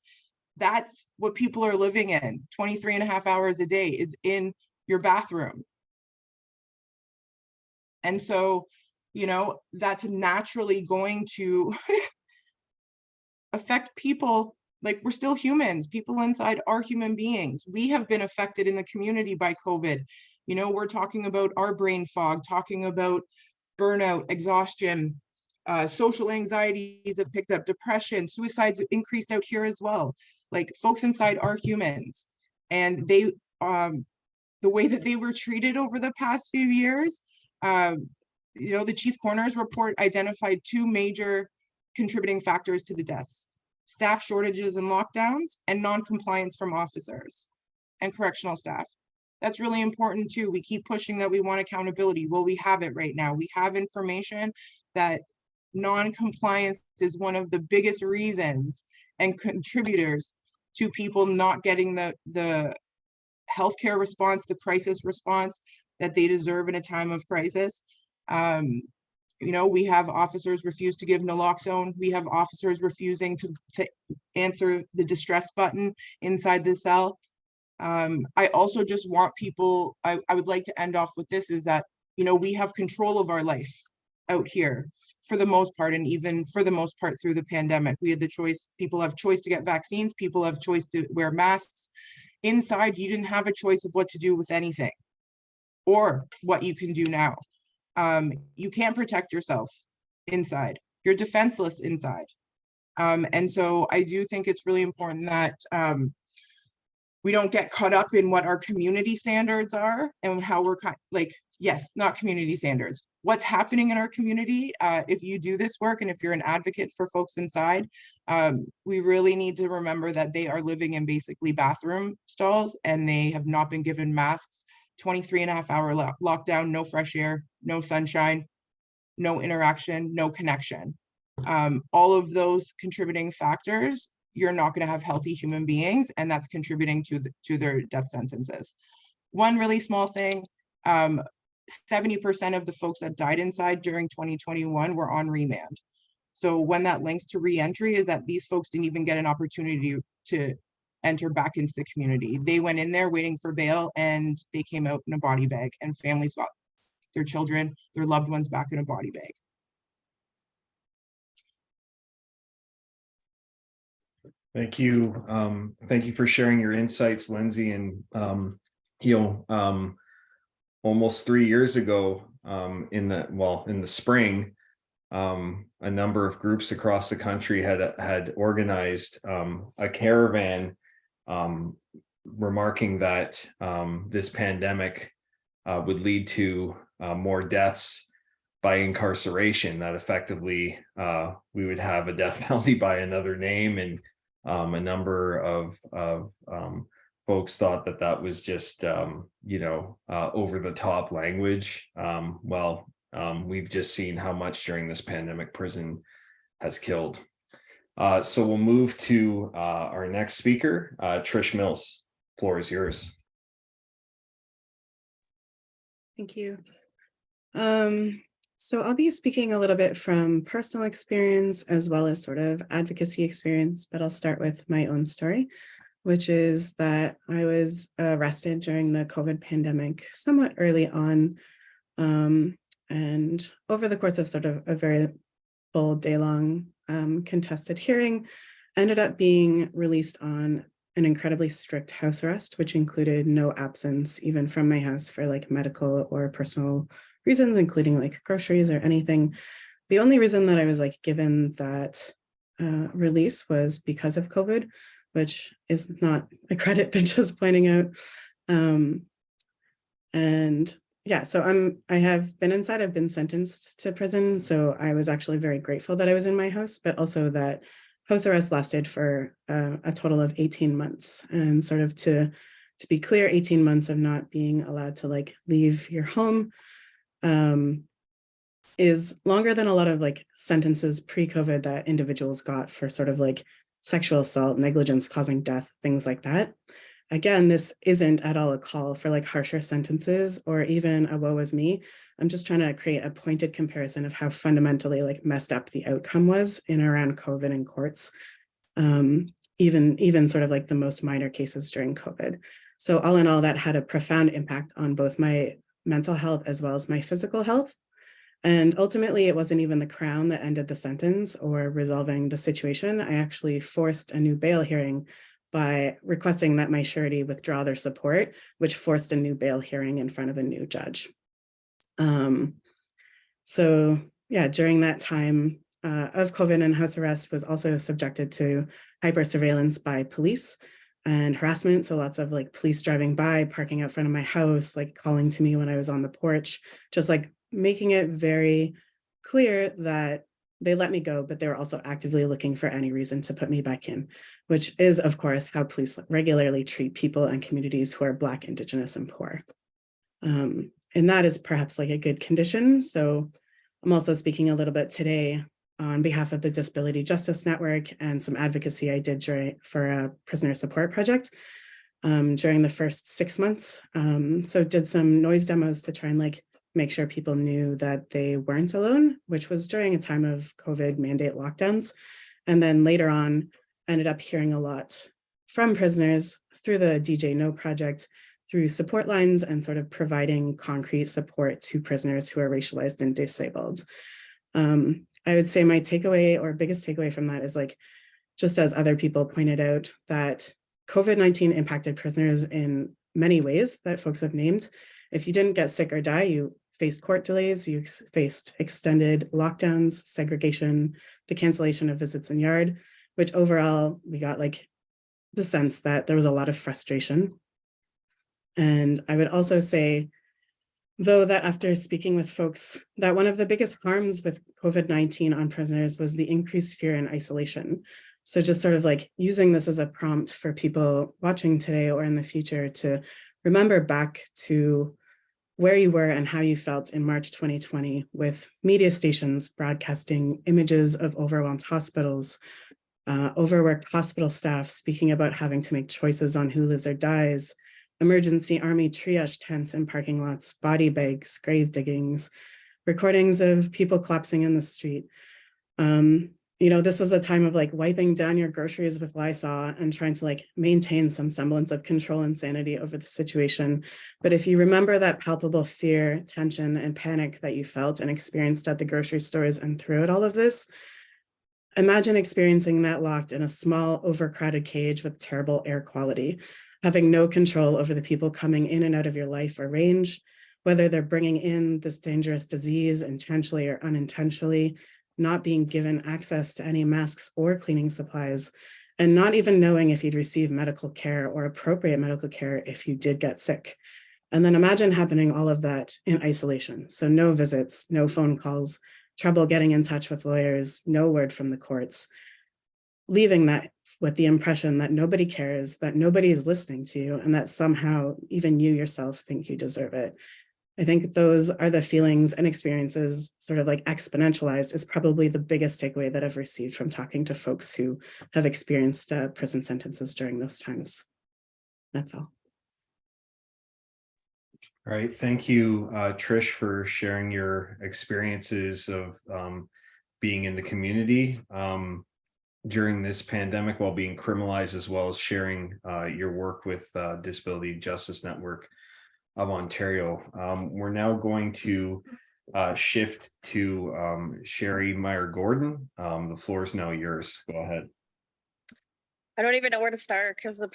That's what people are living in. 23.5 hours a day is in your bathroom. And so, you know, that's naturally going to affect people. Like, we're still humans. People inside are human beings. We have been affected in the community by COVID. You know, we're talking about our brain fog, talking about burnout, exhaustion, social anxieties have picked up, depression, suicides have increased out here as well. Like, folks inside are humans, and they, the way that they were treated over the past few years, you know, the chief coroner's report identified 2 major contributing factors to the deaths: staff shortages and lockdowns, and non-compliance from officers and correctional staff. That's really important too. We keep pushing that we want accountability. Well, we have it right now. We have information that non-compliance is one of the biggest reasons and contributors to people not getting the healthcare response, the crisis response that they deserve in a time of crisis. You know, we have officers refuse to give naloxone. We have officers refusing to answer the distress button inside the cell. I also just want people, I would like to end off with this, is that, you know, we have control of our life out here for the most part, and even for the most part through the pandemic. We had the choice, people have choice to get vaccines, people have choice to wear masks. Inside, you didn't have a choice of what to do with anything or what you can do now. You can't protect yourself inside. You're defenseless inside. And so I do think it's really important that we don't get caught up in what our community standards are and how we're like, yes, not community standards. What's happening in our community, if you do this work and if you're an advocate for folks inside, we really need to remember that they are living in basically bathroom stalls, and they have not been given masks. 23.5 hour lockdown, no fresh air, no sunshine, no interaction, no connection. All of those contributing factors, you're not going to have healthy human beings, and that's contributing to their death sentences. One really small thing, 70% of the folks that died inside during 2021 were on remand. So when that links to re-entry is that these folks didn't even get an opportunity to enter back into the community. They went in there waiting for bail, and they came out in a body bag, and families got their children, their loved ones back in a body bag. Thank you. Thank you for sharing your insights, Lindsay. And, almost 3 years ago, in the spring, a number of groups across the country had organized a caravan, remarking that this pandemic would lead to more deaths by incarceration, that effectively we would have a death penalty by another name. And a number of folks thought that was just over the top language. We've just seen how much during this pandemic prison has killed. So we'll move to our next speaker, Trish Mills. Floor is yours. Thank you. So I'll be speaking a little bit from personal experience as well as sort of advocacy experience, but I'll start with my own story, which is that I was arrested during the COVID pandemic somewhat early on. And over the course of sort of a very full day-long contested hearing, ended up being released on an incredibly strict house arrest, which included no absence even from my house for like medical or personal reasons, including like groceries or anything. The only reason that I was like given that release was because of COVID, which is not a credit, but just pointing out. And yeah, so I have been inside, I've been sentenced to prison. So I was actually very grateful that I was in my house, but also that house arrest lasted for a total of 18 months. And sort of to be clear, 18 months of not being allowed to like leave your home is longer than a lot of like sentences pre-COVID that individuals got for sort of like sexual assault, negligence causing death, things like that. Again, this isn't at all a call for like harsher sentences or even a woe is me. I'm just trying to create a pointed comparison of how fundamentally like messed up the outcome was in around COVID in courts, even sort of like the most minor cases during COVID. So all in all, that had a profound impact on both my mental health as well as my physical health. And ultimately, it wasn't even the Crown that ended the sentence or resolving the situation. I actually forced a new bail hearing by requesting that my surety withdraw their support, which forced a new bail hearing in front of a new judge. So yeah, during that time of COVID and house arrest was also subjected to hyper surveillance by police and harassment. So lots of like police driving by, parking out front of my house, like calling to me when I was on the porch, just like making it very clear that they let me go, but they were also actively looking for any reason to put me back in, which is, of course, how police regularly treat people and communities who are Black, Indigenous, and poor. And that is perhaps like a good condition. So I'm also speaking a little bit today on behalf of the Disability Justice Network and some advocacy I did for a prisoner support project during the first 6 months. So did some noise demos to try and like make sure people knew that they weren't alone, which was during a time of COVID mandate lockdowns. And then later on, ended up hearing a lot from prisoners through the DJ No project, through support lines and sort of providing concrete support to prisoners who are racialized and disabled. I would say my takeaway or biggest takeaway from that is like, just as other people pointed out, that COVID-19 impacted prisoners in many ways that folks have named. If you didn't get sick or die, you faced court delays, you faced extended lockdowns, segregation, the cancellation of visits in yard, which overall we got like the sense that there was a lot of frustration. And I would also say, though, that after speaking with folks, that one of the biggest harms with COVID-19 on prisoners was the increased fear and isolation. So just sort of like using this as a prompt for people watching today or in the future to remember back to where you were and how you felt in March 2020 with media stations broadcasting images of overwhelmed hospitals, overworked hospital staff speaking about having to make choices on who lives or dies, emergency army triage tents in parking lots, body bags, grave diggings, recordings of people collapsing in the street. You know, this was a time of like wiping down your groceries with Lysol and trying to like maintain some semblance of control and sanity over the situation. But if you remember that palpable fear, tension, and panic that you felt and experienced at the grocery stores and throughout all of this, imagine experiencing that locked in a small, overcrowded cage with terrible air quality, having no control over the people coming in and out of your life or range, whether they're bringing in this dangerous disease intentionally or unintentionally, not being given access to any masks or cleaning supplies, and not even knowing if you'd receive medical care or appropriate medical care if you did get sick. And then imagine happening all of that in isolation. So no visits, no phone calls, trouble getting in touch with lawyers, no word from the courts, leaving that with the impression that nobody cares, that nobody is listening to you, and that somehow even you yourself think you deserve it. I think those are the feelings and experiences sort of like exponentialized is probably the biggest takeaway that I've received from talking to folks who have experienced prison sentences during those times. That's all. All right, thank you, Trish, for sharing your experiences of being in the community during this pandemic while being criminalized, as well as sharing your work with Disability Justice Network of Ontario. We're now going to shift to Sherry Meyer-Gordon. The floor is now yours. Go ahead. I don't even know where to start because the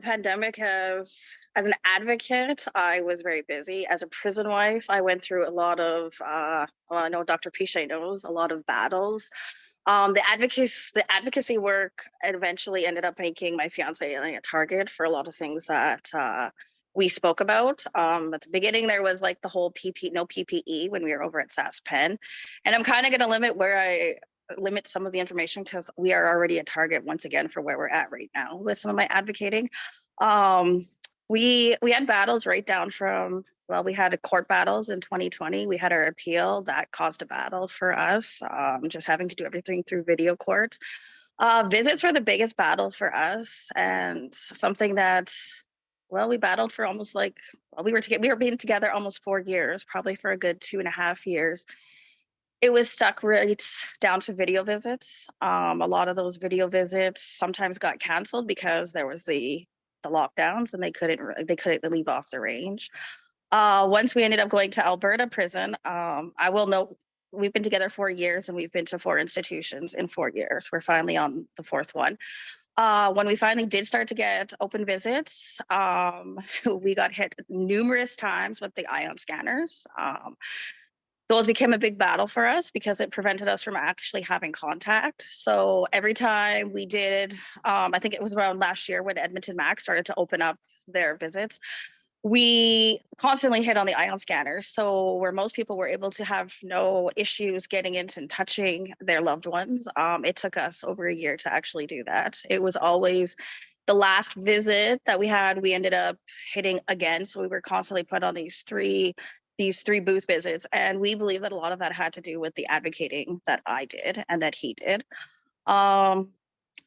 pandemic has, as an advocate, I was very busy. As a prison wife, I went through a lot of, well, I know Dr. Pichet knows, a lot of battles. The advocacy work eventually ended up making my fiance and I a target for a lot of things that we spoke about. At the beginning, there was like the whole no PPE when we were over at SAS Penn. And I'm kind of going to limit some of the information because we are already a target once again for where we're at right now with some of my advocating. We had battles right down from, well, we had court battles in 2020. We had our appeal that caused a battle for us, just having to do everything through video court. Visits were the biggest battle for us, and something that, well, we battled for almost like, well, we were being together almost 4 years, probably for a good 2.5 years. It was stuck right down to video visits. A lot of those video visits sometimes got canceled because there was the lockdowns and they couldn't leave off the range. Once we ended up going to Alberta prison, I will note we've been together 4 years and we've been to 4 institutions in 4 years. We're finally on the 4th one. When we finally did start to get open visits, we got hit numerous times with the ion scanners. Those became a big battle for us because it prevented us from actually having contact. So every time we did, I think it was around last year when Edmonton Max started to open up their visits, we constantly hit on the ion scanners. So where most people were able to have no issues getting into and touching their loved ones, it took us over a year to actually do that. It was always the last visit that we had, we ended up hitting again. So we were constantly put on these three booth visits. And we believe that a lot of that had to do with the advocating that I did and that he did.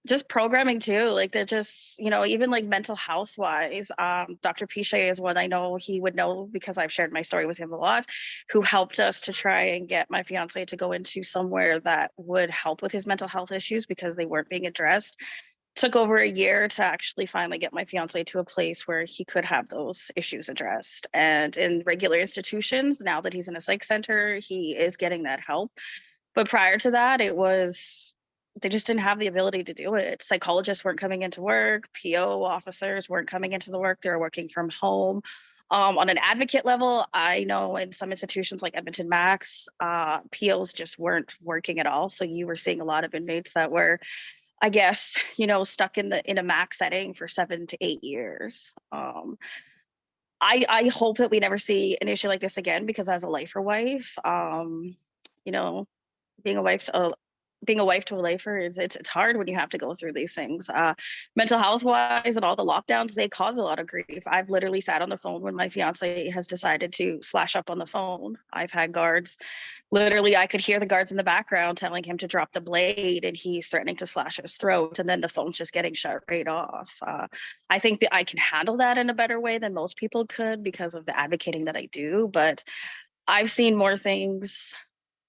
Just programming too, like they're just, even like mental health wise, Dr. Piche is one I know he would know because I've shared my story with him a lot, who helped us to try and get my fiance to go into somewhere that would help with his mental health issues because they weren't being addressed. Took over a year to actually finally get my fiance to a place where he could have those issues addressed. And in regular institutions, now that he's in a psych center, he is getting that help. But prior to that, they just didn't have the ability to do it. Psychologists weren't coming into work. PO officers weren't coming into the work. They were working from home. On an advocate level, I know in some institutions like Edmonton Max, POs just weren't working at all. So you were seeing a lot of inmates that were, I guess, stuck in a max setting for 7 to 8 years. I hope that we never see an issue like this again, because as a lifer wife, being a wife to a lifer it's hard when you have to go through these things. Mental health wise and all the lockdowns, they cause a lot of grief. I've literally sat on the phone when my fiance has decided to slash up on the phone. I've had guards, literally I could hear the guards in the background telling him to drop the blade and he's threatening to slash his throat, and then the phone's just getting shut right off. I think I can handle that in a better way than most people could because of the advocating that I do, but I've seen more things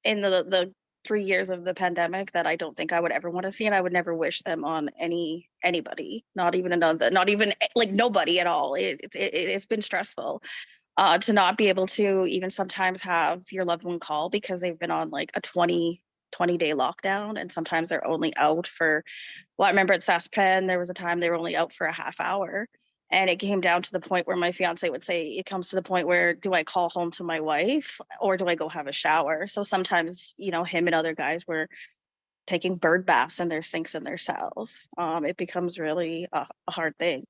in the 3 years of the pandemic that I don't think I would ever want to see, and I would never wish them on anybody, not even like nobody at all. It's been stressful to not be able to even sometimes have your loved one call because they've been on like a 20-day lockdown, and sometimes they're only out for, well, I remember at SAS Penn there was a time they were only out for a half hour. And it came down to the point where my fiance would say, it comes to the point where, do I call home to my wife or do I go have a shower? So sometimes, him and other guys were taking bird baths in their sinks in their cells. It becomes really a hard thing.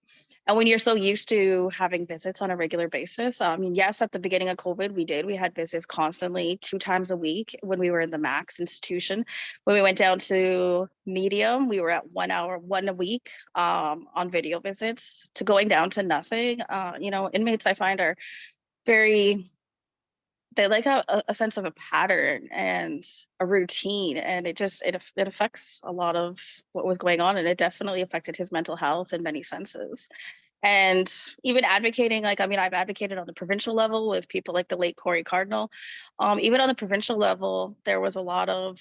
And when you're so used to having visits on a regular basis, yes, at the beginning of COVID, we had visits constantly 2 times a week when we were in the Max institution. When we went down to medium, we were at 1 hour, 1 a week on video visits, to going down to nothing. Inmates I find are they like a sense of a pattern and a routine, and it affects a lot of what was going on, and it definitely affected his mental health in many senses. And even advocating, I've advocated on the provincial level with people like the late Corey Cardinal. Even on the provincial level, there was a lot of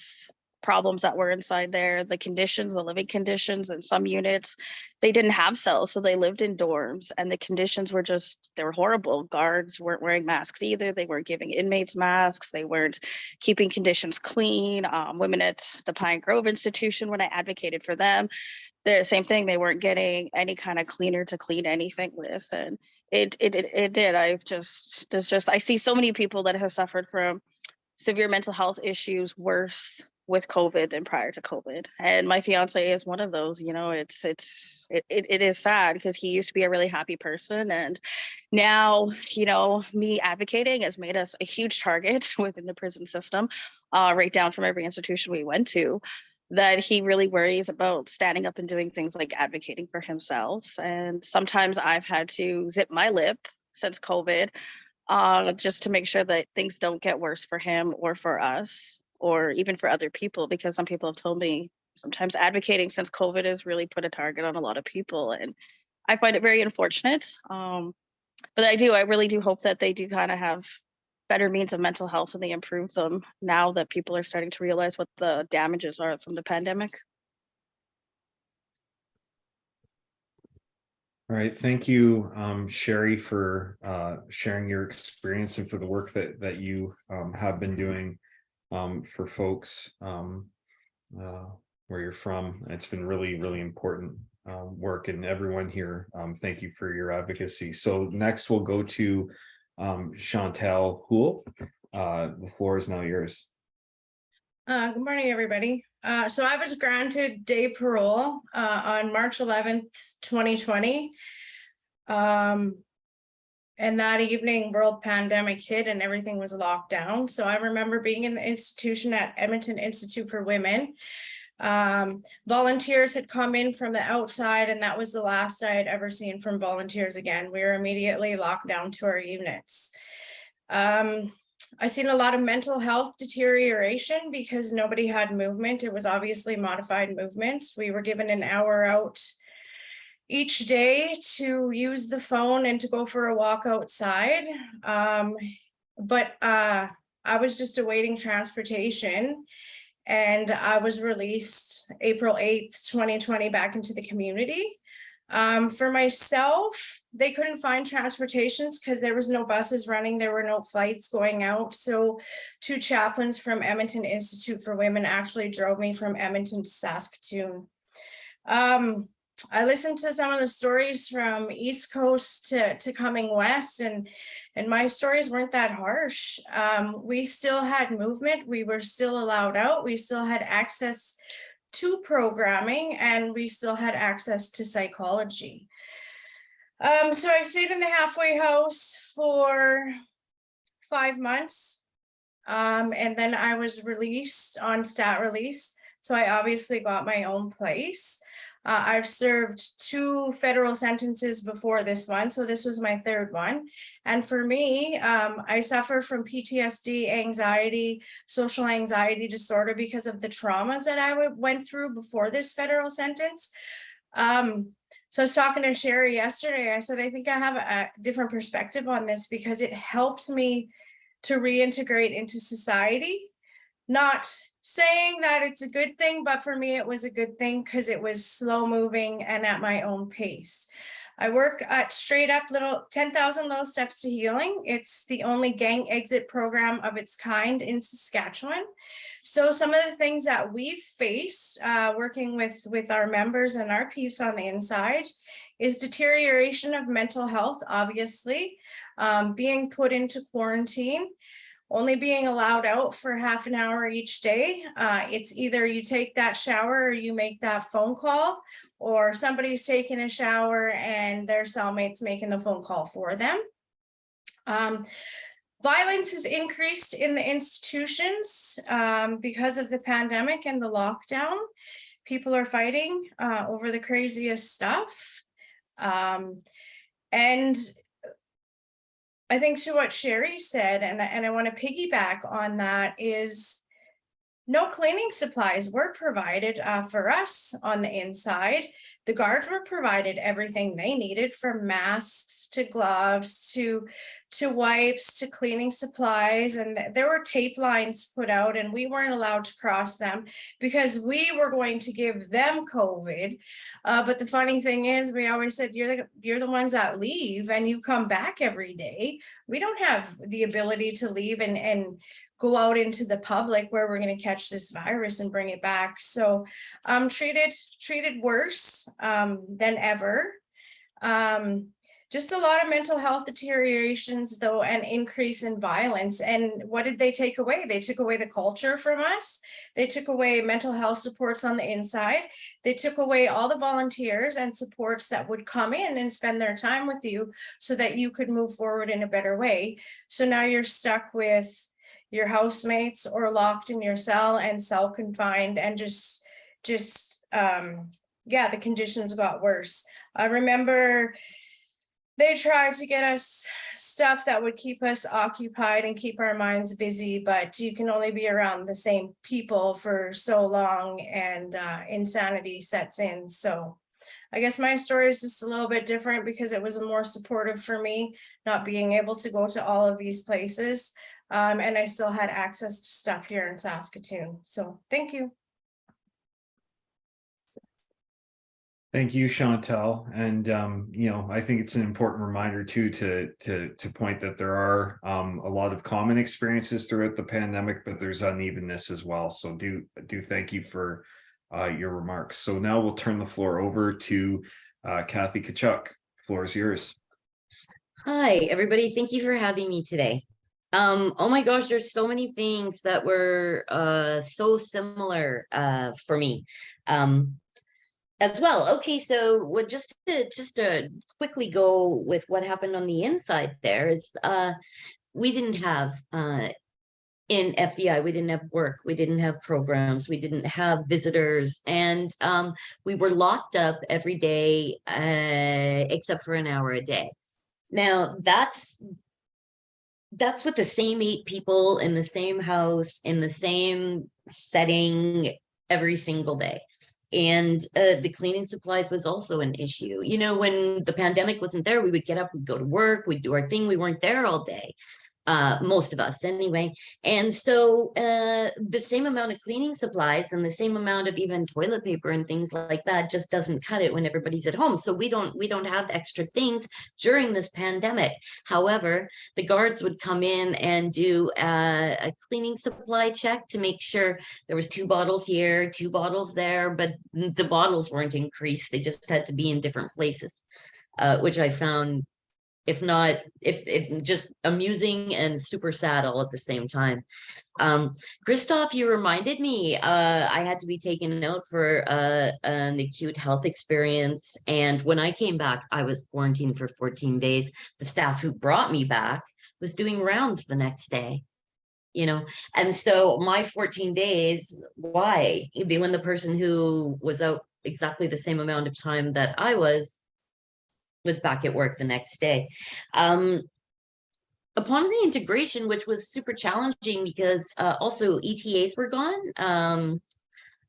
problems that were inside there. The living conditions in some units, they didn't have cells, so they lived in dorms, and the conditions were they were horrible. Guards weren't wearing masks either. They weren't giving inmates masks. They weren't keeping conditions clean. Women at the Pine Grove Institution, when I advocated for them, the same thing. They weren't getting any kind of cleaner to clean anything with, and it did. I see so many people that have suffered from severe mental health issues worse with COVID than prior to COVID. And my fiance is one of those, you know, it is sad because he used to be a really happy person. And now, you know, me advocating has made us a huge target within the prison system, right down from every institution we went to, that he really worries about standing up and doing things like advocating for himself. And sometimes I've had to zip my lip since COVID, just to make sure that things don't get worse for him or for us, or even for other people, because some people have told me sometimes advocating since COVID has really put a target on a lot of people. And I find it very unfortunate. But I really do hope that they do kind of have better means of mental health and they improve them now that people are starting to realize what the damages are from the pandemic. All right, thank you, Sherry, for sharing your experience and for the work that you have been doing for folks where you're from. It's been really, really important work, and everyone here, thank you for your advocacy. So next we'll go to Chantel Houle. The floor is now yours. Good morning, everybody. So I was granted day parole on March 11th, 2020. And that evening, world pandemic hit and everything was locked down. So I remember being in the institution at Edmonton Institute for Women. Volunteers had come in from the outside, and that was the last I had ever seen from volunteers again. We were immediately locked down to our units. I seen a lot of mental health deterioration because nobody had movement. It was obviously modified movement. We were given an hour out each day to use the phone and to go for a walk outside. But I was just awaiting transportation, and I was released April 8th, 2020 back into the community. For myself, they couldn't find transportations because there was no buses running. There were no flights going out. So 2 chaplains from Edmonton Institute for Women actually drove me from Edmonton to Saskatoon. I listened to some of the stories from East Coast to coming West, and my stories weren't that harsh. We still had movement. We were still allowed out. We still had access to programming, and we still had access to psychology. So I stayed in the halfway house for 5 months, and then I was released on stat release. So I obviously got my own place. I've served 2 federal sentences before this one, so this was my 3rd one. And for me, I suffer from PTSD, anxiety, social anxiety disorder because of the traumas that I went through before this federal sentence. So I was talking to Sherry yesterday. I said, I think I have a different perspective on this because it helped me to reintegrate into society. Not saying that it's a good thing, but for me, it was a good thing because it was slow moving and at my own pace. I work at straight up 10,000 Little Steps to Healing. It's the only gang exit program of its kind in Saskatchewan. So some of the things that we've faced working with our members and our peeps on the inside is deterioration of mental health, obviously, being put into quarantine, only being allowed out for half an hour each day. It's either you take that shower or you make that phone call, or somebody's taking a shower and their cellmate's making the phone call for them. Violence has increased in the institutions because of the pandemic and the lockdown. People are fighting over the craziest stuff. And I think to what Sherry said, and I want to piggyback on that, is no cleaning supplies were provided for us on the inside. The guards were provided everything they needed, from masks to gloves to wipes to cleaning supplies, and there were tape lines put out and we weren't allowed to cross them because we were going to give them COVID. But the funny thing is, we always said, you're the ones that leave and you come back every day. We don't have the ability to leave and go out into the public where we're going to catch this virus and bring it back. So treated worse than ever. just a lot of mental health deteriorations though, and increase in violence. And what did they take away? They took away the culture from us. They took away mental health supports on the inside. They took away all the volunteers and supports that would come in and spend their time with you so that you could move forward in a better way. So now you're stuck with your housemates or locked in your cell and self-confined, and yeah, the conditions got worse. I remember they tried to get us stuff that would keep us occupied and keep our minds busy, but you can only be around the same people for so long, and insanity sets in. So I guess my story is just a little bit different because it was more supportive for me, not being able to go to all of these places. And I still had access to stuff here in Saskatoon. So thank you. Thank you, Chantal. And I think it's an important reminder too to point that there are a lot of common experiences throughout the pandemic, but there's unevenness as well. So do thank you for your remarks. So now we'll turn the floor over to Kathy Tkachuk. Floor is yours. Hi, everybody. Thank you for having me today. Oh my gosh, there's so many things that were so similar for me as well. Okay, so just to quickly go with what happened on the inside there is we didn't have in FBI, we didn't have work, we didn't have programs, we didn't have visitors, and we were locked up every day except for an hour a day. Now that's with the same 8 people in the same house, in the same setting every single day. And the cleaning supplies was also an issue. You know, when the pandemic wasn't there, we would get up, we'd go to work, we'd do our thing. We weren't there all day. Most of us anyway. And so the same amount of cleaning supplies and the same amount of even toilet paper and things like that just doesn't cut it when everybody's at home. So we don't have extra things during this pandemic. However, the guards would come in and do a cleaning supply check to make sure there was 2 bottles here, 2 bottles there, but the bottles weren't increased. They just had to be in different places, which I found, if just amusing and super sad all at the same time. Christoph, you reminded me, I had to be taken out for an acute health experience. And when I came back, I was quarantined for 14 days. The staff who brought me back was doing rounds the next day, you know? And so my 14 days, why? When the person who was out exactly the same amount of time that I was back at work the next day. Upon reintegration, which was super challenging because also ETAs were gone,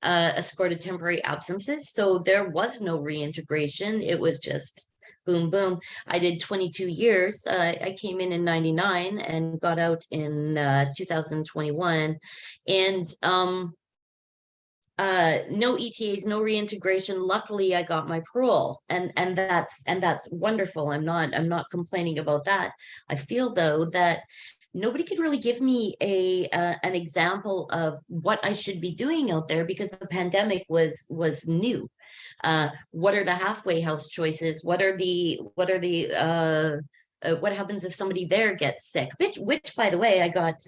escorted temporary absences. So there was no reintegration. It was just boom, boom. I did 22 years. I came in 99 and got out in 2021. And no ETAs, no reintegration. Luckily, I got my parole, and that's wonderful. I'm not complaining about that. I feel though that nobody could really give me an example of what I should be doing out there because the pandemic was new. What are the halfway house choices? What happens if somebody there gets sick? Which by the way, I got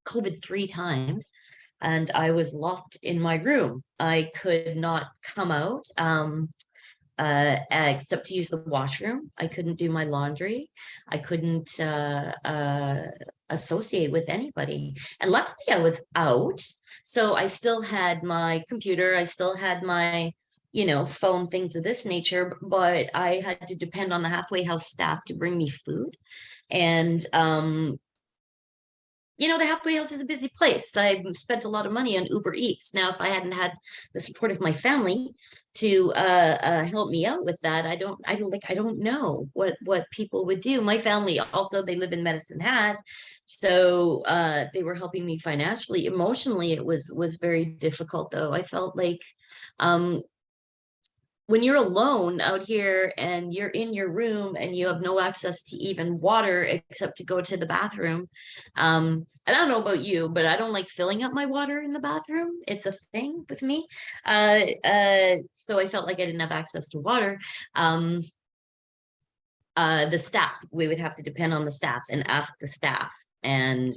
COVID 3 times. And I was locked in my room. I could not come out except to use the washroom. I couldn't do my laundry. I couldn't associate with anybody. And luckily I was out. So I still had my computer. I still had my, phone, things of this nature, but I had to depend on the halfway house staff to bring me food. And, the halfway house is a busy place. I spent a lot of money on Uber Eats. Now, if I hadn't had the support of my family to help me out with that, I don't know what people would do. My family also, they live in Medicine Hat, so they were helping me financially. Emotionally, it was very difficult though. I felt like when you're alone out here and you're in your room and you have no access to even water except to go to the bathroom. And I don't know about you, but I don't like filling up my water in the bathroom. It's a thing with me. So I felt like I didn't have access to water. the staff. We would have to depend on the staff and ask the staff. And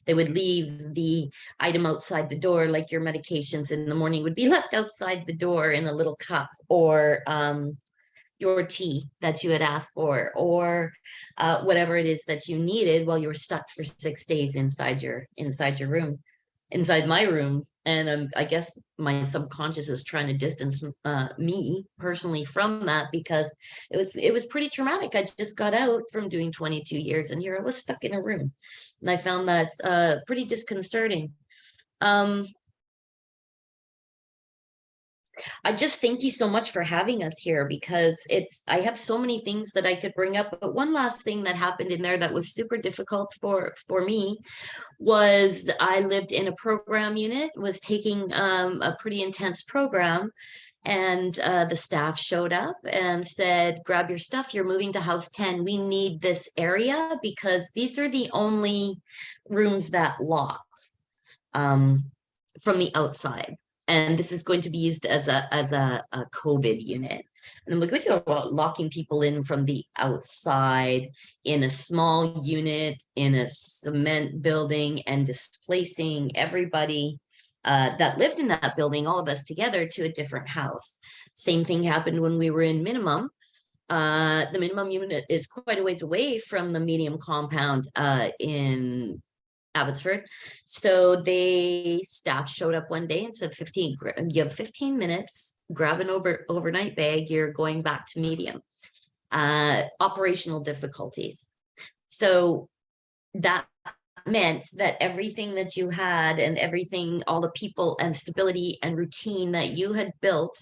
they would leave the item outside the door, like your medications in the morning would be left outside the door in a little cup, or your tea that you had asked for, or whatever it is that you needed while you were stuck for 6 days inside your room, inside my room. And I guess my subconscious is trying to distance me personally from that, because it was pretty traumatic. I just got out from doing 22 years, and here I was stuck in a room, and I found that pretty disconcerting. I just thank you so much for having us here, because I have so many things that I could bring up. But one last thing that happened in there that was super difficult for me was I lived in a program unit, was taking a pretty intense program, and the staff showed up and said, grab your stuff, you're moving to house 10. We need this area because these are the only rooms that lock from the outside. And this is going to be used as a COVID unit. And I'm like, what do you about locking people in from the outside in a small unit in a cement building and displacing everybody that lived in that building, all of us together, to a different house? Same thing happened when we were in minimum. The minimum unit is quite a ways away from the medium compound in Abbotsford. So staff showed up one day and said, you have 15 minutes, grab an overnight bag, you're going back to medium. Operational difficulties. So that meant that everything that you had and everything, all the people and stability and routine that you had built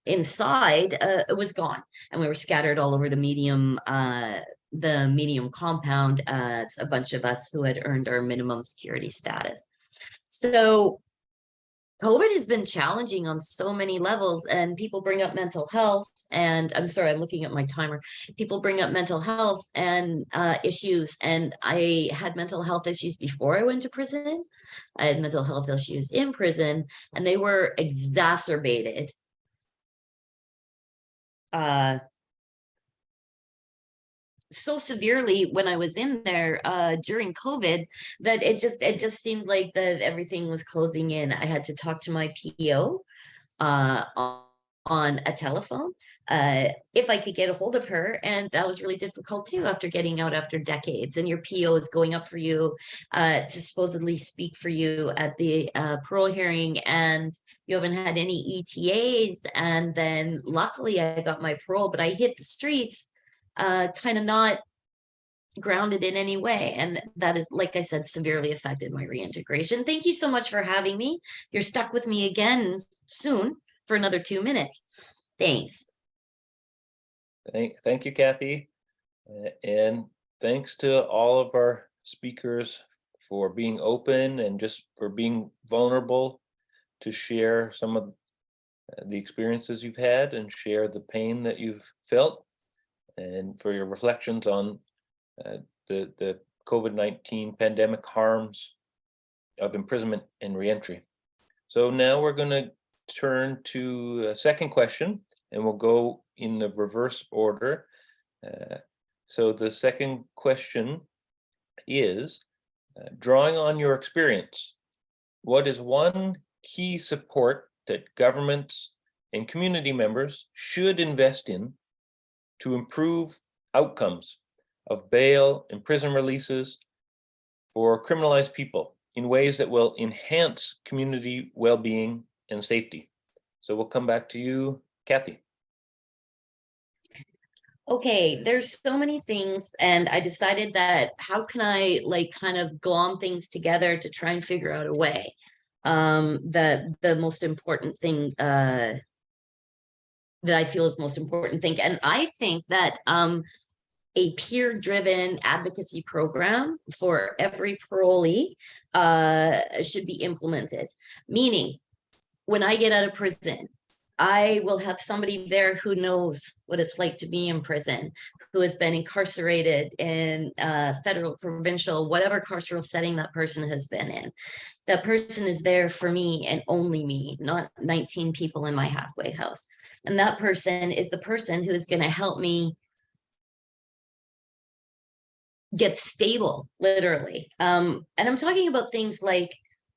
inside was gone. And we were scattered all over the medium compound as a bunch of us who had earned our minimum security status. So COVID has been challenging on so many levels, and people bring up mental health. And I'm sorry, I'm looking at my timer. People bring up mental health and issues. And I had mental health issues before I went to prison. I had mental health issues in prison, and they were exacerbated so severely when I was in there during COVID that it just seemed like that everything was closing in. I had to talk to my PO on a telephone if I could get a hold of her, and that was really difficult too after getting out after decades. And your PO is going up for you to supposedly speak for you at the parole hearing, and you haven't had any ETAs. And then luckily I got my parole, but I hit the streets kind of not grounded in any way. And that is, like I said, severely affected my reintegration. Thank you so much for having me. You're stuck with me again soon for another 2 minutes. Thanks. Thank you, Kathy. And thanks to all of our speakers for being open and just for being vulnerable to share some of the experiences you've had and share the pain that you've felt, and for your reflections on the COVID-19 pandemic harms of imprisonment and reentry. So now we're going to turn to a second question, and we'll go in the reverse order. So the second question is, drawing on your experience, what is one key support that governments and community members should invest in to improve outcomes of bail and prison releases for criminalized people in ways that will enhance community well-being and safety? So we'll come back to you, Kathy. Okay, there's so many things, and I decided that how can I kind of glom things together to try and figure out a way. The most important thing that I feel is most important thing. And I think that a peer-driven advocacy program for every parolee should be implemented. Meaning, when I get out of prison, I will have somebody there who knows what it's like to be in prison, who has been incarcerated in federal, provincial, whatever carceral setting that person has been in. That person is there for me and only me, not 19 people in my halfway house. And that person is the person who is going to help me get stable, literally. And I'm talking about things like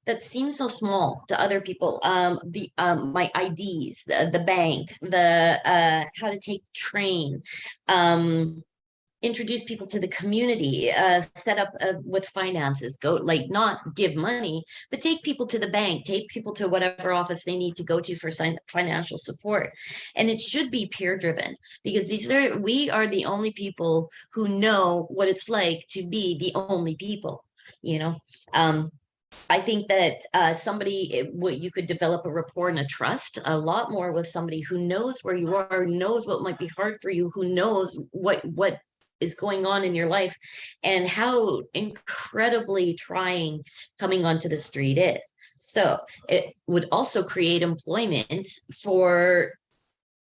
that seem so small to other people. My IDs, the bank, the how to take train, introduce people to the community, set up with finances, go like not give money, but take people to the bank, take people to whatever office they need to go to for financial support. And it should be peer driven, because we are the only people who know what it's like to be the only people, you know. I think that you could develop a rapport and a trust a lot more with somebody who knows where you are, knows what might be hard for you, who knows what is going on in your life and how incredibly trying coming onto the street is. So it would also create employment for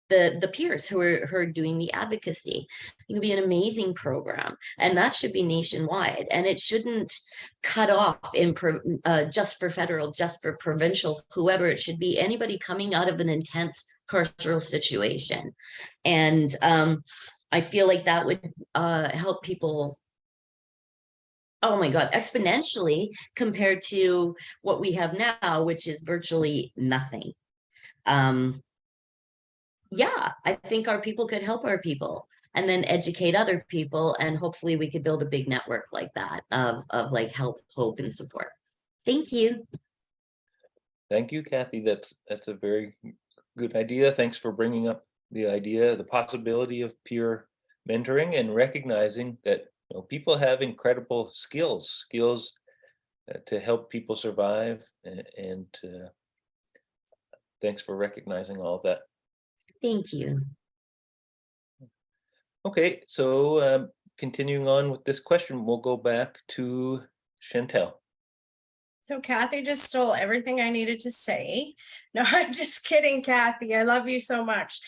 the peers who are doing the advocacy. It would be an amazing program, and that should be nationwide, and it shouldn't cut off in just for federal, just for provincial, whoever. It should be anybody coming out of an intense carceral situation. And I feel like that would help people, oh my God, exponentially compared to what we have now, which is virtually nothing. Yeah, I think our people could help our people and then educate other people. And hopefully we could build a big network like that of like help, hope, and support. Thank you. Thank you, Kathy. That's a very good idea. Thanks for bringing up the idea, the possibility of peer mentoring, and recognizing that people have incredible skills to help people survive. And thanks for recognizing all of that. Thank you. Okay, so continuing on with this question, we'll go back to Chantel. So Kathy just stole everything I needed to say. No, I'm just kidding, Kathy. I love you so much.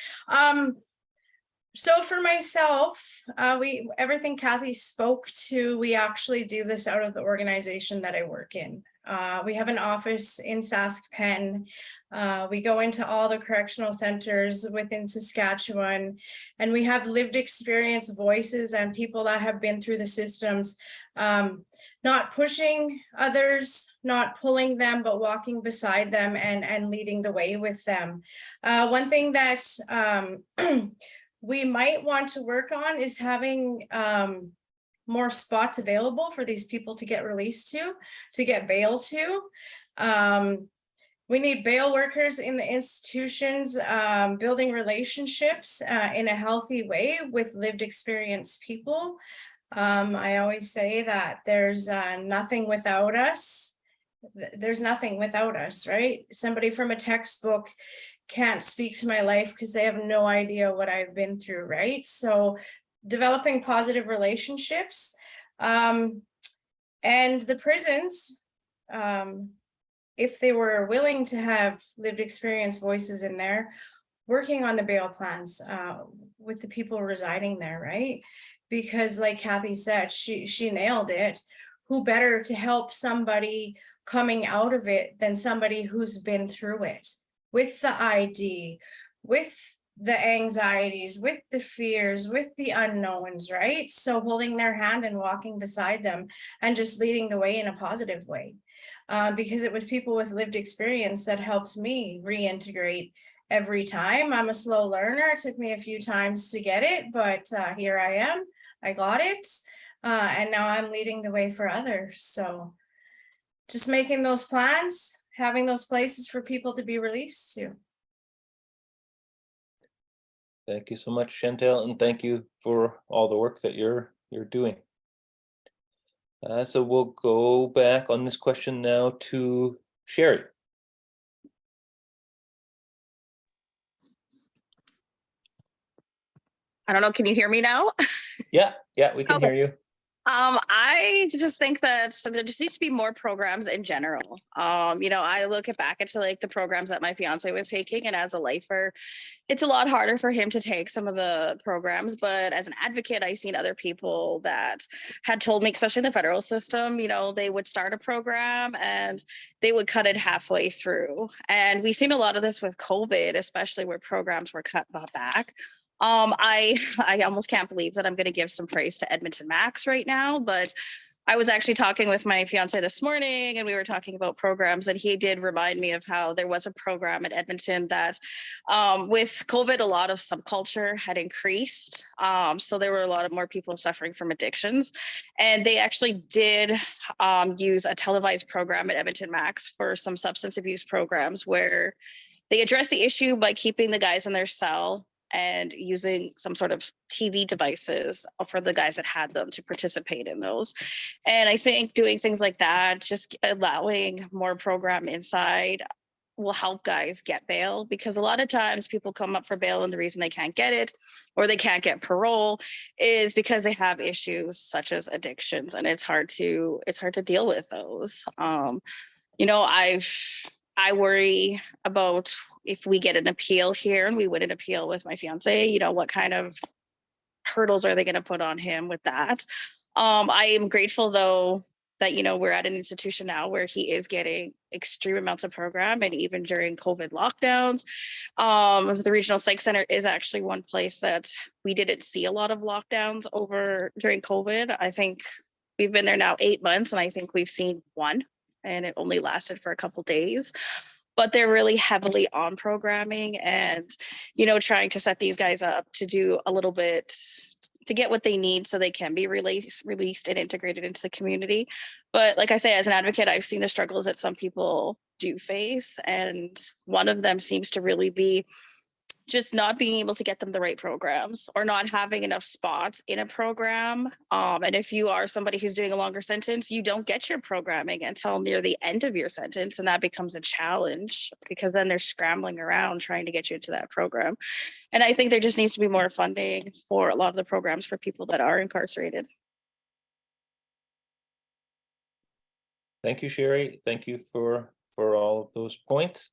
So for myself, everything Kathy spoke to, we actually do this out of the organization that I work in. We have an office in Saskpen. We go into all the correctional centers within Saskatchewan, and we have lived experience voices and people that have been through the systems, not pushing others, not pulling them, but walking beside them and leading the way with them. One thing that we might want to work on is having more spots available for these people to get released to get bail to. We need bail workers in the institutions, building relationships in a healthy way with lived experience people. I always say that there's nothing without us. There's nothing without us, right? Somebody from a textbook can't speak to my life because they have no idea what I've been through, right? So developing positive relationships, and the prisons, if they were willing to have lived experience voices in there, working on the bail plans with the people residing there, right? Because like Kathy said, she nailed it. Who better to help somebody coming out of it than somebody who's been through it, with the ID, with the anxieties, with the fears, with the unknowns, right? So holding their hand and walking beside them and just leading the way in a positive way. Because it was people with lived experience that helped me reintegrate every time. I'm a slow learner. It took me a few times to get it, but here I am. I got it. And now I'm leading the way for others. So just making those plans, having those places for people to be released to. Thank you so much, Chantel, and thank you for all the work that you're doing. So we'll go back on this question now to Sherry. I don't know, can you hear me now? Yeah, we can hear you. I just think that there just needs to be more programs in general. I look back into like the programs that my fiance was taking, and as a lifer, it's a lot harder for him to take some of the programs. But as an advocate, I've seen other people that had told me, especially in the federal system, they would start a program and they would cut it halfway through. And we've seen a lot of this with COVID, especially where programs were cut back. I almost can't believe that I'm going to give some praise to Edmonton Max right now, but I was actually talking with my fiance this morning and we were talking about programs, and he did remind me of how there was a program at Edmonton that with COVID, a lot of subculture had increased. So there were a lot of more people suffering from addictions, and they actually did use a televised program at Edmonton Max for some substance abuse programs where they address the issue by keeping the guys in their cell and using some sort of TV devices for the guys that had them to participate in those. And I think doing things like that, just allowing more program inside, will help guys get bail, because a lot of times people come up for bail and the reason they can't get it or they can't get parole is because they have issues such as addictions, and it's hard to deal with those. You know, I worry about if we get an appeal here and we win an appeal with my fiance, you know, what kind of hurdles are they going to put on him with that? I am grateful though that, you know, we're at an institution now where he is getting extreme amounts of program, and even during COVID lockdowns. The Regional Psych Center is actually one place that we didn't see a lot of lockdowns over during COVID. I think we've been there now 8 months, and I think we've seen one, and it only lasted for a couple days. But they're really heavily on programming and, you know, trying to set these guys up to do a little bit to get what they need so they can be released and integrated into the community. But like I say, as an advocate, I've seen the struggles that some people do face. And one of them seems to really be just not being able to get them the right programs or not having enough spots in a program. And if you are somebody who's doing a longer sentence, you don't get your programming until near the end of your sentence. And that becomes a challenge because then they're scrambling around trying to get you into that program. And I think there just needs to be more funding for a lot of the programs for people that are incarcerated. Thank you, Sherry. Thank you for all of those points.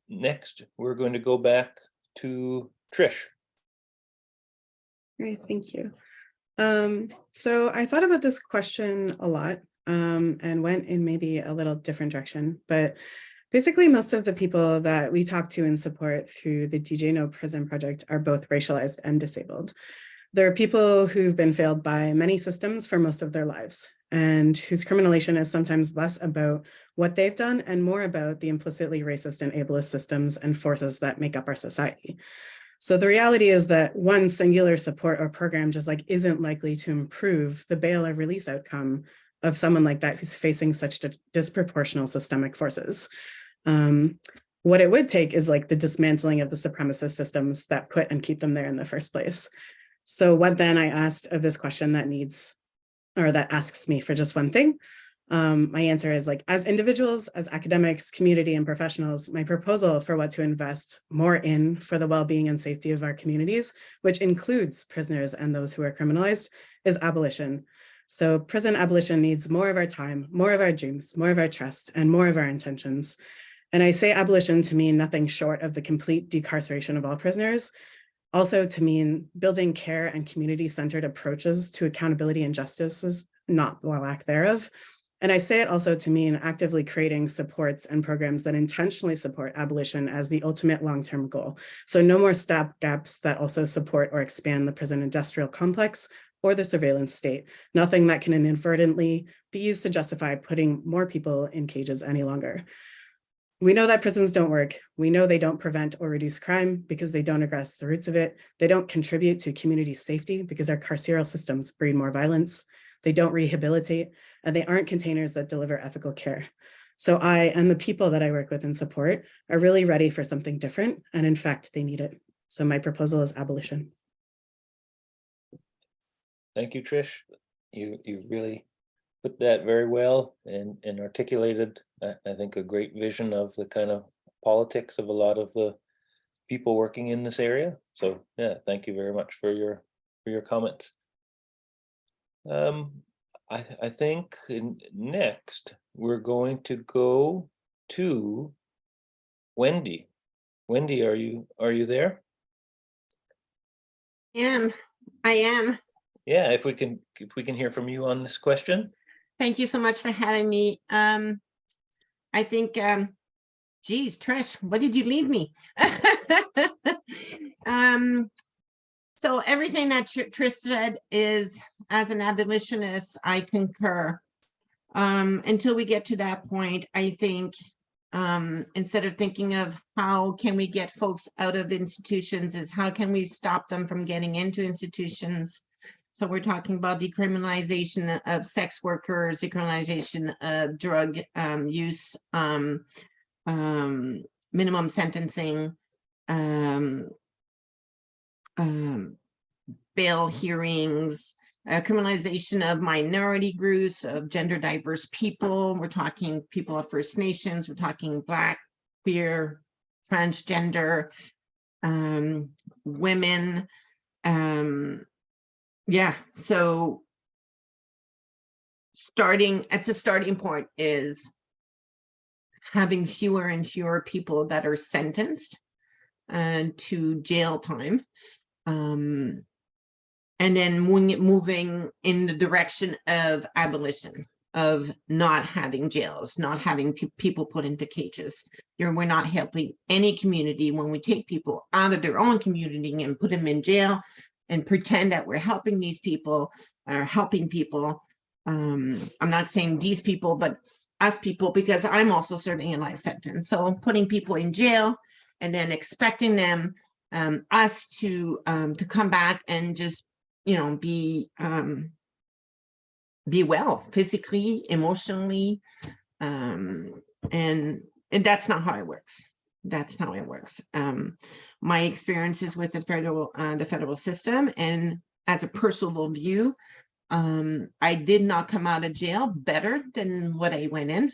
Next, we're going to go back to Trish. Great, thank you. So I thought about this question a lot and went in maybe a little different direction, but basically most of the people that we talk to and support through the DJ No Prison Project are both racialized and disabled. There are people who've been failed by many systems for most of their lives, and whose criminalization is sometimes less about what they've done and more about the implicitly racist and ableist systems and forces that make up our society. So the reality is that one singular support or program just like isn't likely to improve the bail or release outcome of someone like that who's facing such disproportional systemic forces. What it would take is like the dismantling of the supremacist systems that put and keep them there in the first place. So what then I asked of this question that asks me for just one thing, my answer is like, as individuals, as academics, community, and professionals, my proposal for what to invest more in for the well-being and safety of our communities, which includes prisoners and those who are criminalized, is abolition. So prison abolition needs more of our time, more of our dreams, more of our trust, and more of our intentions. And I say abolition to mean nothing short of the complete decarceration of all prisoners, also to mean building care and community-centered approaches to accountability and justice, not the lack thereof. And I say it also to mean actively creating supports and programs that intentionally support abolition as the ultimate long-term goal. So no more stopgaps that also support or expand the prison industrial complex or the surveillance state. Nothing that can inadvertently be used to justify putting more people in cages any longer. We know that prisons don't work. We know they don't prevent or reduce crime because they don't address the roots of it. They don't contribute to community safety because our carceral systems breed more violence. They don't rehabilitate, and they aren't containers that deliver ethical care. So I and the people that I work with and support are really ready for something different, and in fact, they need it. So my proposal is abolition. Thank you, Trish. You really put that very well and articulated, I think, a great vision of the kind of politics of a lot of the people working in this area. So yeah, thank you very much for your comments. I think next we're going to go to Wendy. Wendy, are you there? I am. Yeah, if we can hear from you on this question. Thank you so much for having me. I think, geez, Trish, what did you leave me? So everything that Trish said is, as an abolitionist, I concur. Until we get to that point, I think instead of thinking of how can we get folks out of institutions, is how can we stop them from getting into institutions. So we're talking about decriminalization of sex workers, decriminalization of drug use, minimum sentencing, bail hearings, criminalization of minority groups, of gender diverse people. We're talking people of First Nations, we're talking Black, queer, transgender, women. Yeah, so it's a starting point is having fewer and fewer people that are sentenced to jail time. And then moving in the direction of abolition, of not having jails, not having people put into cages. We're not helping any community when we take people out of their own community and put them in jail and pretend that we're helping these people or helping people. I'm not saying these people, but us people, because I'm also serving a life sentence. So putting people in jail and then expecting them, us to come back and just, you know, be well physically, emotionally, and that's not how it works. That's not how it works. My experiences with the federal system, and as a personal view, I did not come out of jail better than what I went in.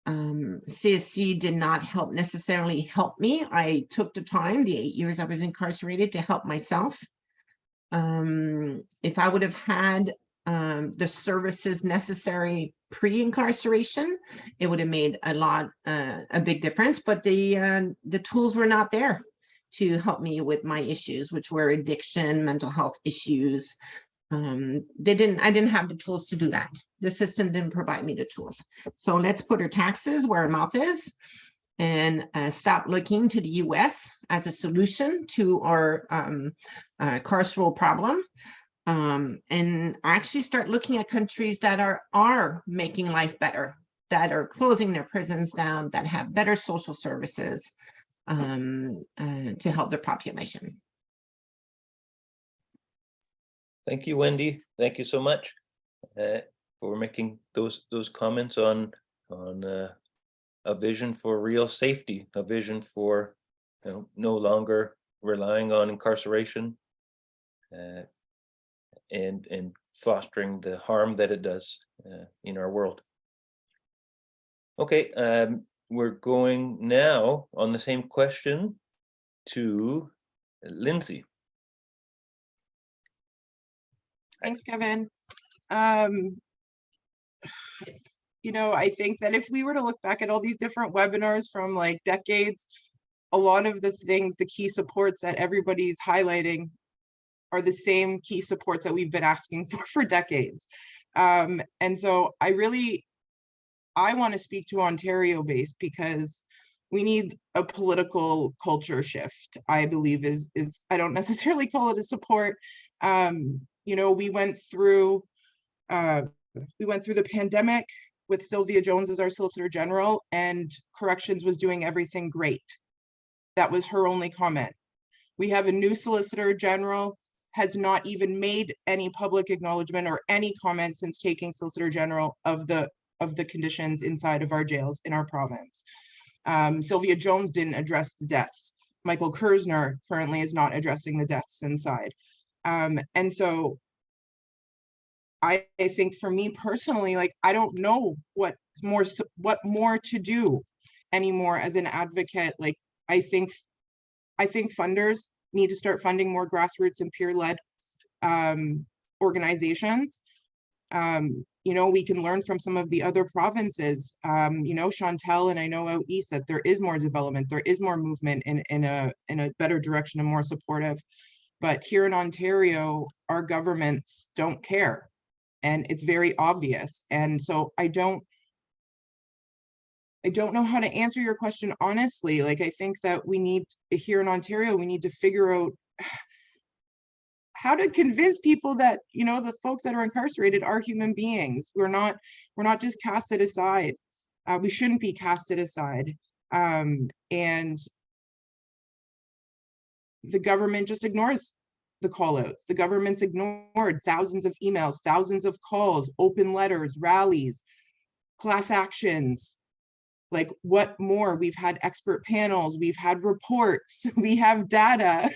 CSC did not necessarily help me. I took the time, the 8 years I was incarcerated, to help myself. If I would have had the services necessary pre-incarceration, it would have made a big difference, but the tools were not there to help me with my issues, which were addiction, mental health issues. I didn't have the tools to do that. The system didn't provide me the tools. So let's put our taxes where our mouth is and stop looking to the US as a solution to our carceral problem, and actually start looking at countries that are making life better, that are closing their prisons down, that have better social services to help their population. Thank you, Wendy. Thank you so much for making those comments on a vision for real safety, a vision for, you know, no longer relying on incarceration and fostering the harm that it does in our world. Okay, we're going now on the same question to Lindsay. Thanks, Kevin. You know, I think that if we were to look back at all these different webinars from like decades, a lot of the things, the key supports that everybody's highlighting are the same key supports that we've been asking for decades. And so I want to speak to Ontario based, because we need a political culture shift, I believe is I don't necessarily call it a support. You know, we went through the pandemic with Sylvia Jones as our Solicitor General, and Corrections was doing everything great. That was her only comment. We have a new Solicitor General, has not even made any public acknowledgement or any comment since taking Solicitor General of the conditions inside of our jails in our province. Sylvia Jones didn't address the deaths. Michael Kersner currently is not addressing the deaths inside. And so I think for me personally, like, I don't know what more to do anymore as an advocate. Like, I think funders need to start funding more grassroots and peer-led organizations. You know, we can learn from some of the other provinces. You know, Chantal and I know out east that there is more development, there is more movement in a better direction and more supportive. But here in Ontario, our governments don't care, and it's very obvious. And so I don't know how to answer your question honestly. Like, I think that we need, here in Ontario, we need to figure out how to convince people that, you know, the folks that are incarcerated are human beings. We're not just casted aside. We shouldn't be casted aside. And the government just ignores the call outs. The government's ignored thousands of emails, thousands of calls, open letters, rallies, class actions. Like, what more? We've had expert panels, we've had reports, we have data,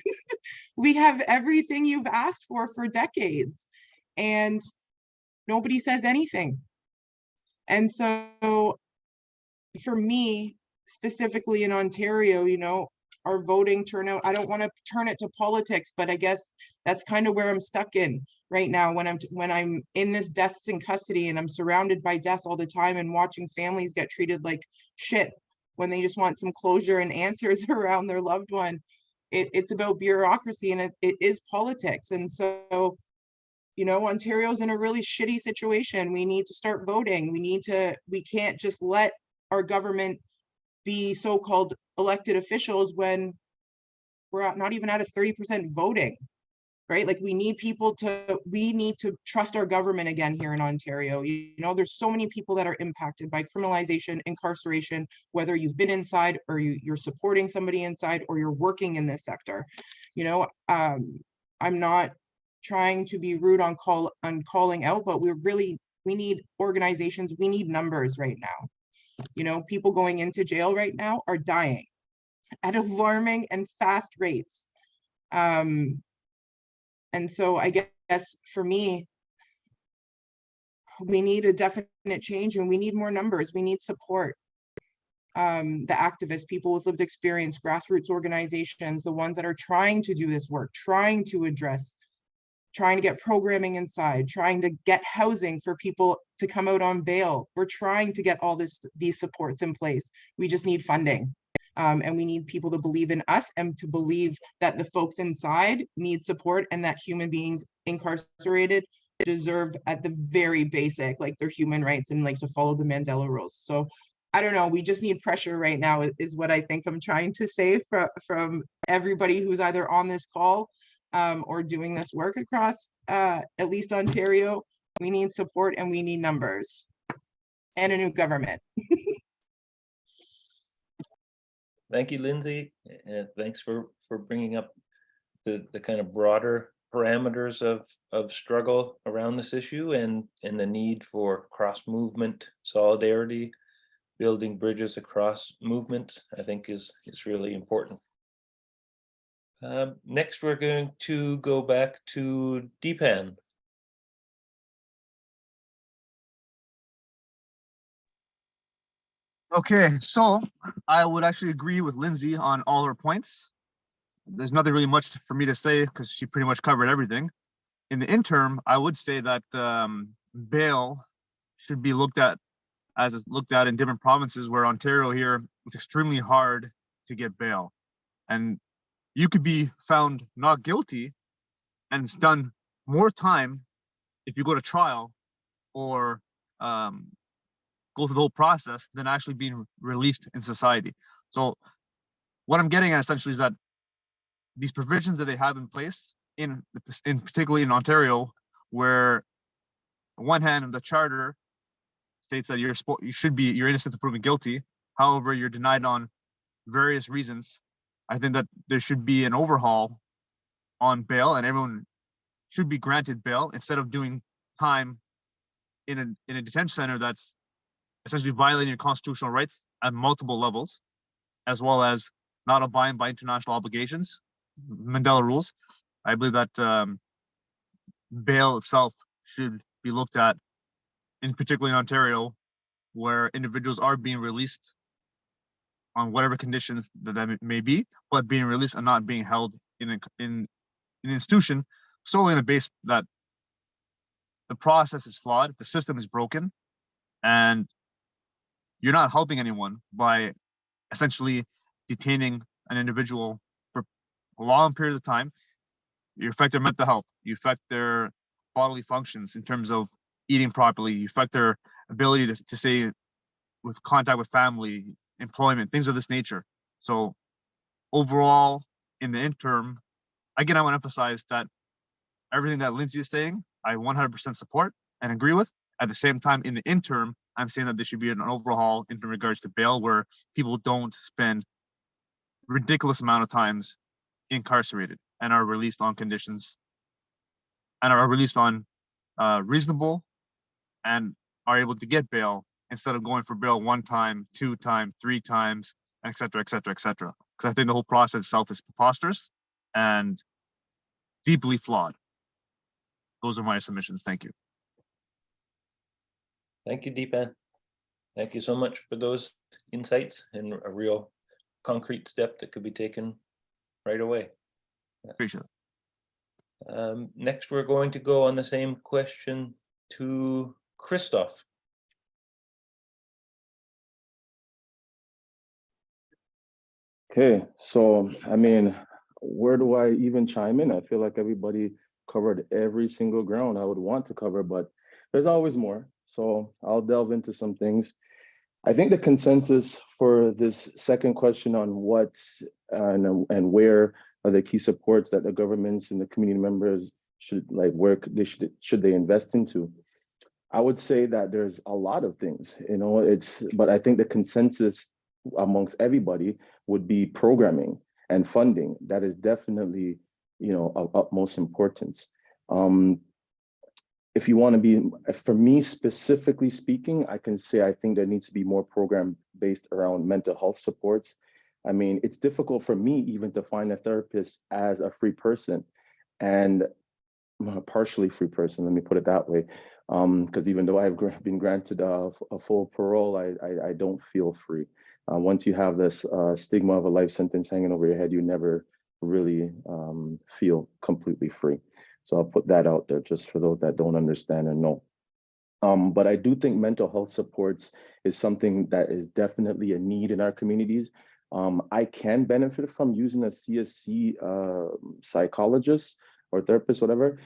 we have everything you've asked for decades, and nobody says anything. And so for me, specifically in Ontario, you know, our voting turnout, I don't want to turn it to politics, but I guess that's kind of where I'm stuck in right now when I'm in this deaths in custody and I'm surrounded by death all the time and watching families get treated like shit when they just want some closure and answers around their loved one. It's about bureaucracy, and it is politics. And so, you know, Ontario's in a really shitty situation. We need to start voting. We can't just let our government be so-called elected officials when we're not even at a 30% voting, right? Like, we need to trust our government again here in Ontario. You know, there's so many people that are impacted by criminalization, incarceration, whether you've been inside or you're supporting somebody inside or you're working in this sector. You know, I'm not trying to be rude on calling out, but we need organizations, we need numbers right now. You know, people going into jail right now are dying at alarming and fast rates. And so I guess for me, we need a definite change, and we need more numbers. We need support. The activists, people with lived experience, grassroots organizations, the ones that are trying to do this work, trying to address, trying to get programming inside, trying to get housing for people to come out on bail. We're trying to get all these supports in place. We just need funding. And we need people to believe in us and to believe that the folks inside need support, and that human beings incarcerated deserve, at the very basic, like, their human rights and like to follow the Mandela rules. So I don't know, we just need pressure right now is what I think I'm trying to say from everybody who's either on this call or doing this work across at least Ontario. We need support, and we need numbers and a new government. Thank you, Lindsay. Thanks for bringing up the kind of broader parameters of struggle around this issue, and the need for cross-movement solidarity, building bridges across movements, I think is really important. Next, we're going to go back to Deepan. Okay, so I would actually agree with Lindsay on all her points. There's nothing really much for me to say because she pretty much covered everything. In the interim, I would say that bail should be looked at as it's looked at in different provinces, where Ontario here, it's extremely hard to get bail. And you could be found not guilty and it's done more time if you go to trial or go through the whole process than actually being released in society. So what I'm getting at essentially is that these provisions that they have in place, in particularly in Ontario, where on one hand the charter states that you're innocent until proven guilty, however you're denied on various reasons. I think that there should be an overhaul on bail, and everyone should be granted bail instead of doing time in a detention center that's essentially violating your constitutional rights at multiple levels, as well as not abiding by international obligations, Mandela rules. I believe that bail itself should be looked at, in particular in Ontario, where individuals are being released on whatever conditions that may be, but being released and not being held in an institution solely on the basis that the process is flawed, the system is broken, and you're not helping anyone by essentially detaining an individual for a long period of time. You affect their mental health, you affect their bodily functions in terms of eating properly, you affect their ability to stay with contact with family, employment, things of this nature. So overall, in the interim, again, I want to emphasize that everything that Lindsay is saying, I 100% support and agree with. At the same time, in the interim, I'm saying that there should be an overhaul in regards to bail where people don't spend ridiculous amount of times incarcerated and are released on conditions and are released on reasonable and are able to get bail instead of going for bail 1 time, 2 times, 3 times, et cetera, et cetera, et cetera. Because I think the whole process itself is preposterous and deeply flawed. Those are my submissions. Thank you. Thank you, Deepan. Thank you so much for those insights and a real concrete step that could be taken right away. Appreciate it. Next, we're going to go on the same question to Christoph. Okay, so I mean, where do I even chime in? I feel like everybody covered every single ground I would want to cover, but there's always more. So I'll delve into some things. I think the consensus for this second question on what and where are the key supports that the governments and the community members should should they invest into? I would say that there's a lot of things, but I think the consensus amongst everybody would be programming and funding. That is definitely, of utmost importance. If you want to be, for me specifically speaking, I can say I think there needs to be more program based around mental health supports. I mean, it's difficult for me even to find a therapist as a free person, and a partially free person, let me put it that way. Because even though I've been granted a full parole, I don't feel free. Once you have this stigma of a life sentence hanging over your head, you never really feel completely free. So I'll put that out there just for those that don't understand and know. But I do think mental health supports is something that is definitely a need in our communities. I can benefit from using a CSC psychologist or therapist, whatever.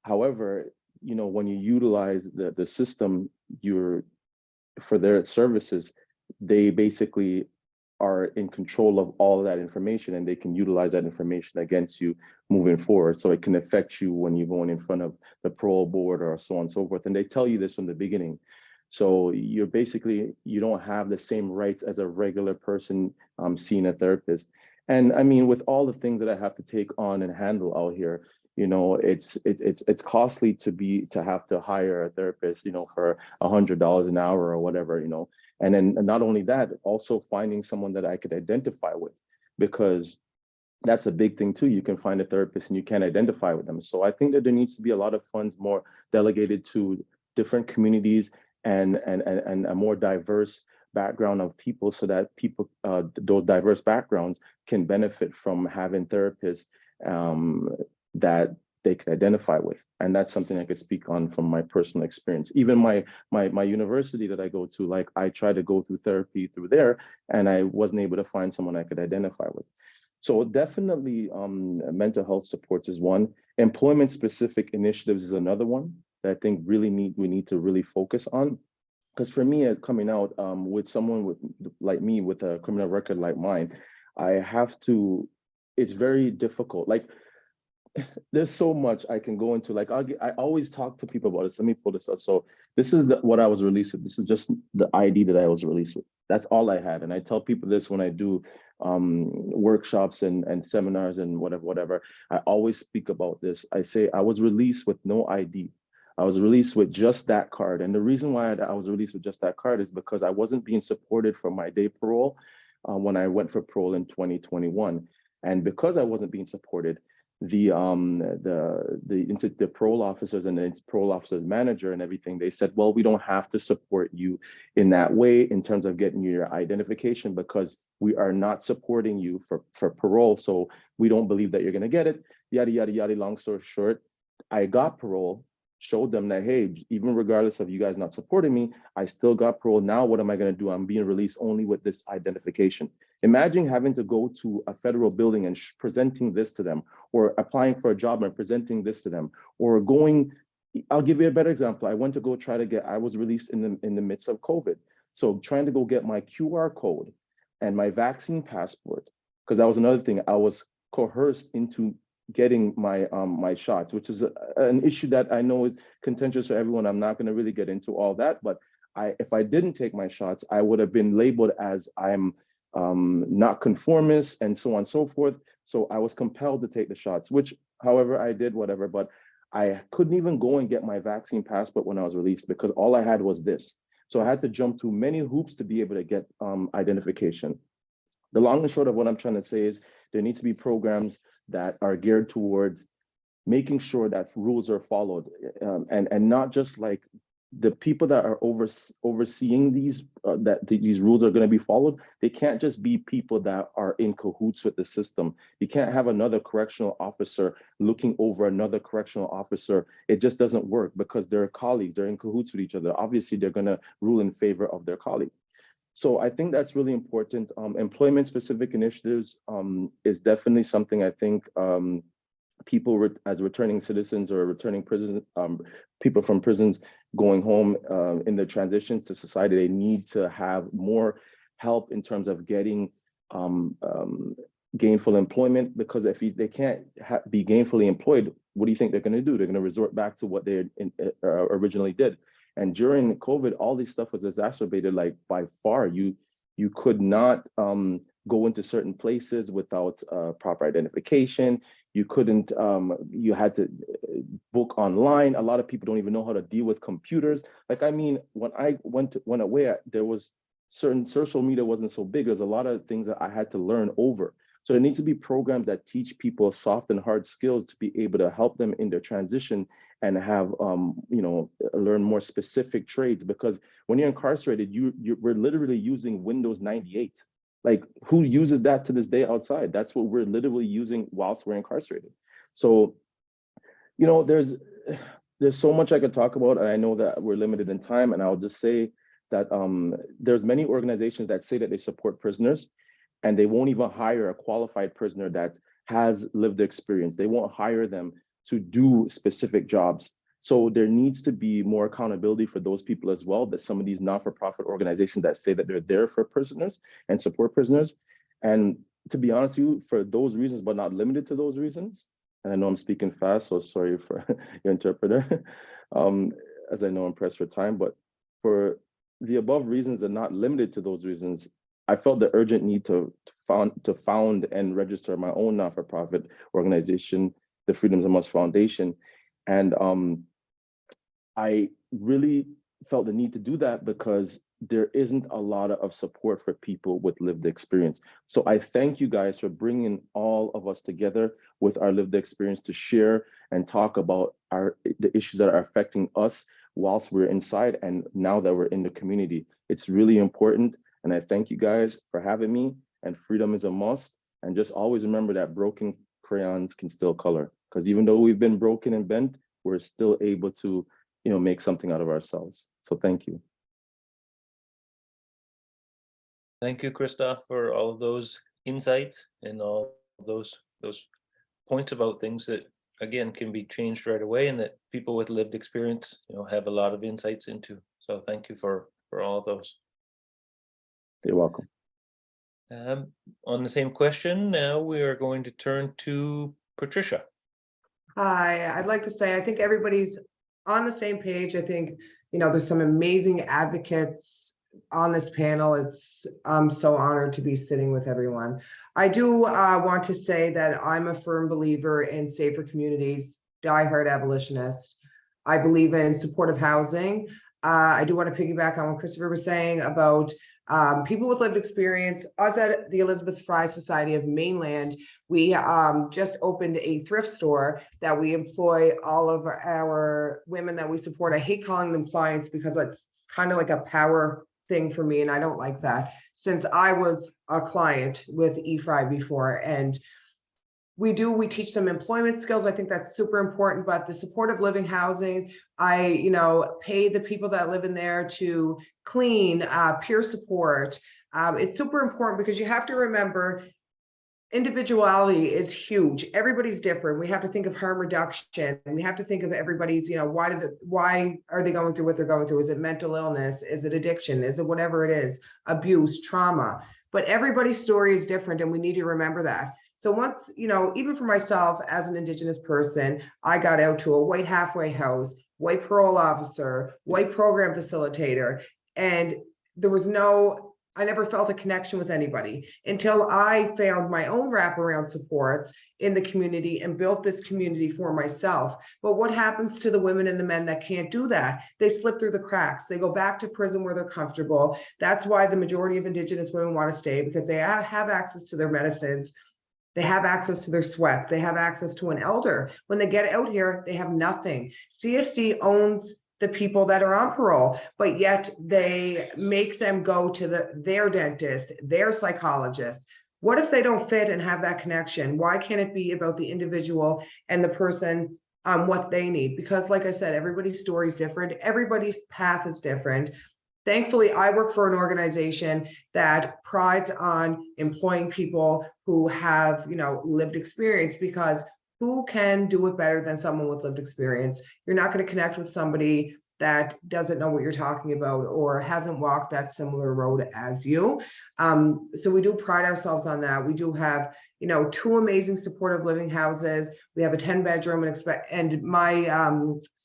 However, when you utilize the system for their services, they basically are in control of all of that information, and they can utilize that information against you moving forward. So it can affect you when you're going in front of the parole board or so on and so forth. And they tell you this from the beginning. So you don't have the same rights as a regular person seeing a therapist. And I mean, with all the things that I have to take on and handle out here, it's costly to have to hire a therapist, for $100 an hour or whatever, And then not only that, also finding someone that I could identify with, because that's a big thing too. You can find a therapist and you can't identify with them. So I think that there needs to be a lot of funds more delegated to different communities and a more diverse background of people, so that people, those diverse backgrounds, can benefit from having therapists that they could identify with. And that's something I could speak on from my personal experience. Even my university that I go to, I try to go through therapy through there, and I wasn't able to find someone I could identify with. So definitely mental health supports is one. Employment specific initiatives is another one that I think we need to really focus on. Because for me, coming out with someone like me with a criminal record like mine, it's very difficult. There's so much I can go into. I always talk to people about this. Let me pull this up. So this is what I was released with. This is just the ID that I was released with. That's all I had. And I tell people this when I do workshops and seminars and whatever. I always speak about this. I say I was released with no ID. I was released with just that card. And the reason why I was released with just that card is because I wasn't being supported for my day parole when I went for parole in 2021. And because I wasn't being supported, the parole officers and the parole officers manager and everything, they said, well, we don't have to support you in that way in terms of getting your identification, because we are not supporting you for parole. So we don't believe that you're going to get it. Yada, yada, yada. Long story short, I got parole, showed them that, hey, even regardless of you guys not supporting me, I still got parole. Now what am I going to do? I'm being released only with this identification. Imagine having to go to a federal building and presenting this to them, or applying for a job and presenting this to them, or I'll give you a better example. I went to go I was released in the midst of COVID. So trying to go get my QR code and my vaccine passport, because that was another thing. I was coerced into getting my my shots, which is an issue that I know is contentious for everyone. I'm not going to really get into all that, but if I didn't take my shots, I would have been labeled as I'm not conformist and so on and so forth. So I was compelled to take the shots, which, however, I did whatever, but I couldn't even go and get my vaccine passport when I was released because all I had was this. So I had to jump through many hoops to be able to get identification. The long and short of what I'm trying to say is there needs to be programs that are geared towards making sure that rules are followed, and not just like the people that are overseeing these these rules are going to be followed. They can't just be people that are in cahoots with the system. You can't have another correctional officer looking over another correctional officer. It just doesn't work because they're colleagues, they're in cahoots with each other. Obviously, they're going to rule in favor of their colleague. So I think that's really important. Employment specific initiatives is definitely something I think people as returning citizens or returning prison people from prisons going home in their transitions to society, they need to have more help in terms of getting gainful employment, because if they can't be gainfully employed, what do you think they're going to do? They're going to resort back to what they originally did. And during COVID, all this stuff was exacerbated. Like by far, you could not go into certain places without proper identification. You couldn't, you had to book online. A lot of people don't even know how to deal with computers. Like, I mean, when I went away, there was certain social media wasn't so big. There's a lot of things that I had to learn over. So there needs to be programs that teach people soft and hard skills to be able to help them in their transition and have, you know, learn more specific trades. Because when you're incarcerated, we're literally using Windows 98. Like, who uses that to this day outside? That's what we're literally using whilst we're incarcerated. So, you know, there's so much I could talk about, and I know that we're limited in time, and I'll just say that there's many organizations that say that they support prisoners, and they won't even hire a qualified prisoner that has lived experience. They won't hire them to do specific jobs. So there needs to be more accountability for those people as well, that some of these not-for-profit organizations that say that they're there for prisoners and support prisoners. And to be honest with you, for those reasons, but not limited to those reasons, and I know I'm speaking fast, so sorry for your interpreter, as I know I'm pressed for time, but for the above reasons and not limited to those reasons, I felt the urgent need to found and register my own not-for-profit organization, the Freedoms and Must Foundation. And I really felt the need to do that because there isn't a lot of support for people with lived experience. So I thank you guys for bringing all of us together with our lived experience to share and talk about the issues that are affecting us whilst we're inside and now that we're in the community. It's really important. And I thank you guys for having me, and freedom is a must. And just always remember that broken crayons can still color, because even though we've been broken and bent, we're still able to, you know, make something out of ourselves. So thank you. Thank you, Christoph, for all of those insights and all those points about things that, again, can be changed right away and that people with lived experience, you know, have a lot of insights into. So thank you for all of those. You're welcome. On the same question, now we are going to turn to Patricia. Hi, I'd like to say, I think everybody's on the same page. I think, you know, there's some amazing advocates on this panel. I'm so honored to be sitting with everyone. I do want to say that I'm a firm believer in safer communities, diehard abolitionist. I believe in supportive housing. I do want to piggyback on what Christopher was saying about people with lived experience. Us at the Elizabeth Fry Society of Mainland, we just opened a thrift store that we employ all of our women that we support. I hate calling them clients because it's kind of like a power thing for me, and I don't like that, since I was a client with eFry before. And we teach them employment skills. I think that's super important, but the supportive living housing, I, you know, pay the people that live in there to clean, peer support. It's super important because you have to remember individuality is huge. Everybody's different. We have to think of harm reduction, and we have to think of everybody's, you know, why are they going through what they're going through? Is it mental illness? Is it addiction? Is it whatever it is, abuse, trauma? But everybody's story is different, and we need to remember that. So once, you know, even for myself as an Indigenous person, I got out to a white halfway house, white parole officer, white program facilitator, and there was no, I never felt a connection with anybody until I found my own wraparound supports in the community and built this community for myself. But what happens to the women and the men that can't do that? They slip through the cracks. They go back to prison where they're comfortable. That's why the majority of Indigenous women want to stay, because they have access to their medicines. They have access to their sweats. They have access to an elder. When they get out here, they have nothing. CSC owns the people that are on parole, but yet they make them go to their dentist, their psychologist. What if they don't fit and have that connection? Why can't it be about the individual and the person on what they need? Because like I said, everybody's story is different. Everybody's path is different. Thankfully, I work for an organization that prides on employing people who have, you know, lived experience, because who can do it better than someone with lived experience? You're not going to connect with somebody that doesn't know what you're talking about or hasn't walked that similar road as you. So we do pride ourselves on that. We do have, you know, 2 amazing supportive living houses. We have a 10-bedroom and my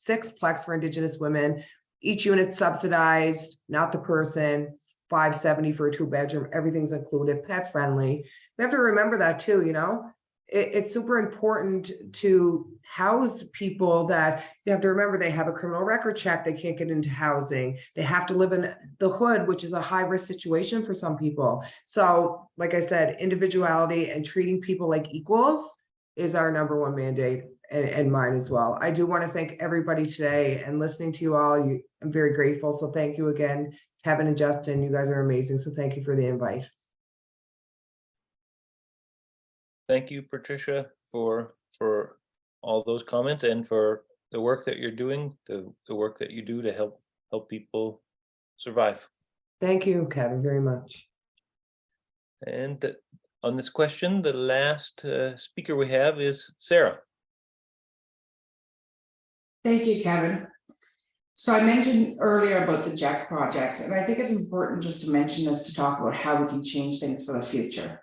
6-plex for Indigenous women. Each unit subsidized, not the person, $570 for a 2-bedroom, everything's included, pet friendly. We have to remember that too, you know, it's super important to house people that you have to remember they have a criminal record check, they can't get into housing, they have to live in the hood, which is a high risk situation for some people. So like I said, individuality and treating people like equals is our #1 mandate. And mine as well. I do want to thank everybody today, and listening to you all, I'm very grateful. So thank you again, Kevin and Justin. You guys are amazing. So thank you for the invite. Thank you, Patricia, for all those comments and for the work that you're doing, the work that you do to help people survive. Thank you, Kevin, very much. And on this question, the last speaker we have is Sarah. Thank you, Kevin. So I mentioned earlier about the JEC project, and I think it's important just to mention this to talk about how we can change things for the future.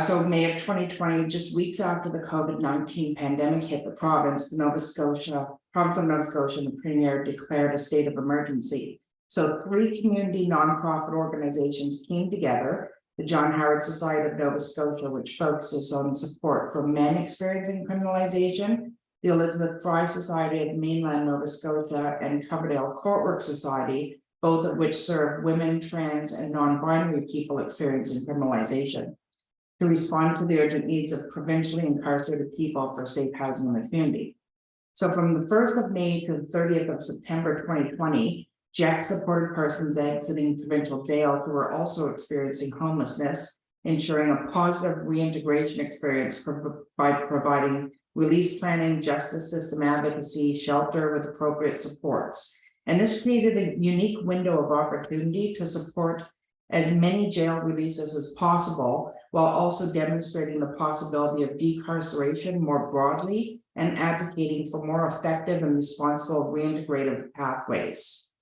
So May of 2020, just weeks after the COVID-19 pandemic hit the province, the province of Nova Scotia and the Premier declared a state of emergency. So 3 community nonprofit organizations came together: the John Howard Society of Nova Scotia, which focuses on support for men experiencing criminalization, the Elizabeth Fry Society of Mainland Nova Scotia, and Coverdale Courtwork Society, both of which serve women, trans, and non-binary people experiencing criminalization, to respond to the urgent needs of provincially incarcerated people for safe housing in the community. So from the 1st of May to the 30th of September 2020, JEC supported persons exiting provincial jail who were also experiencing homelessness, ensuring a positive reintegration experience by providing release planning, justice system advocacy, shelter with appropriate supports. And this created a unique window of opportunity to support as many jail releases as possible, while also demonstrating the possibility of decarceration more broadly and advocating for more effective and responsible reintegrative pathways.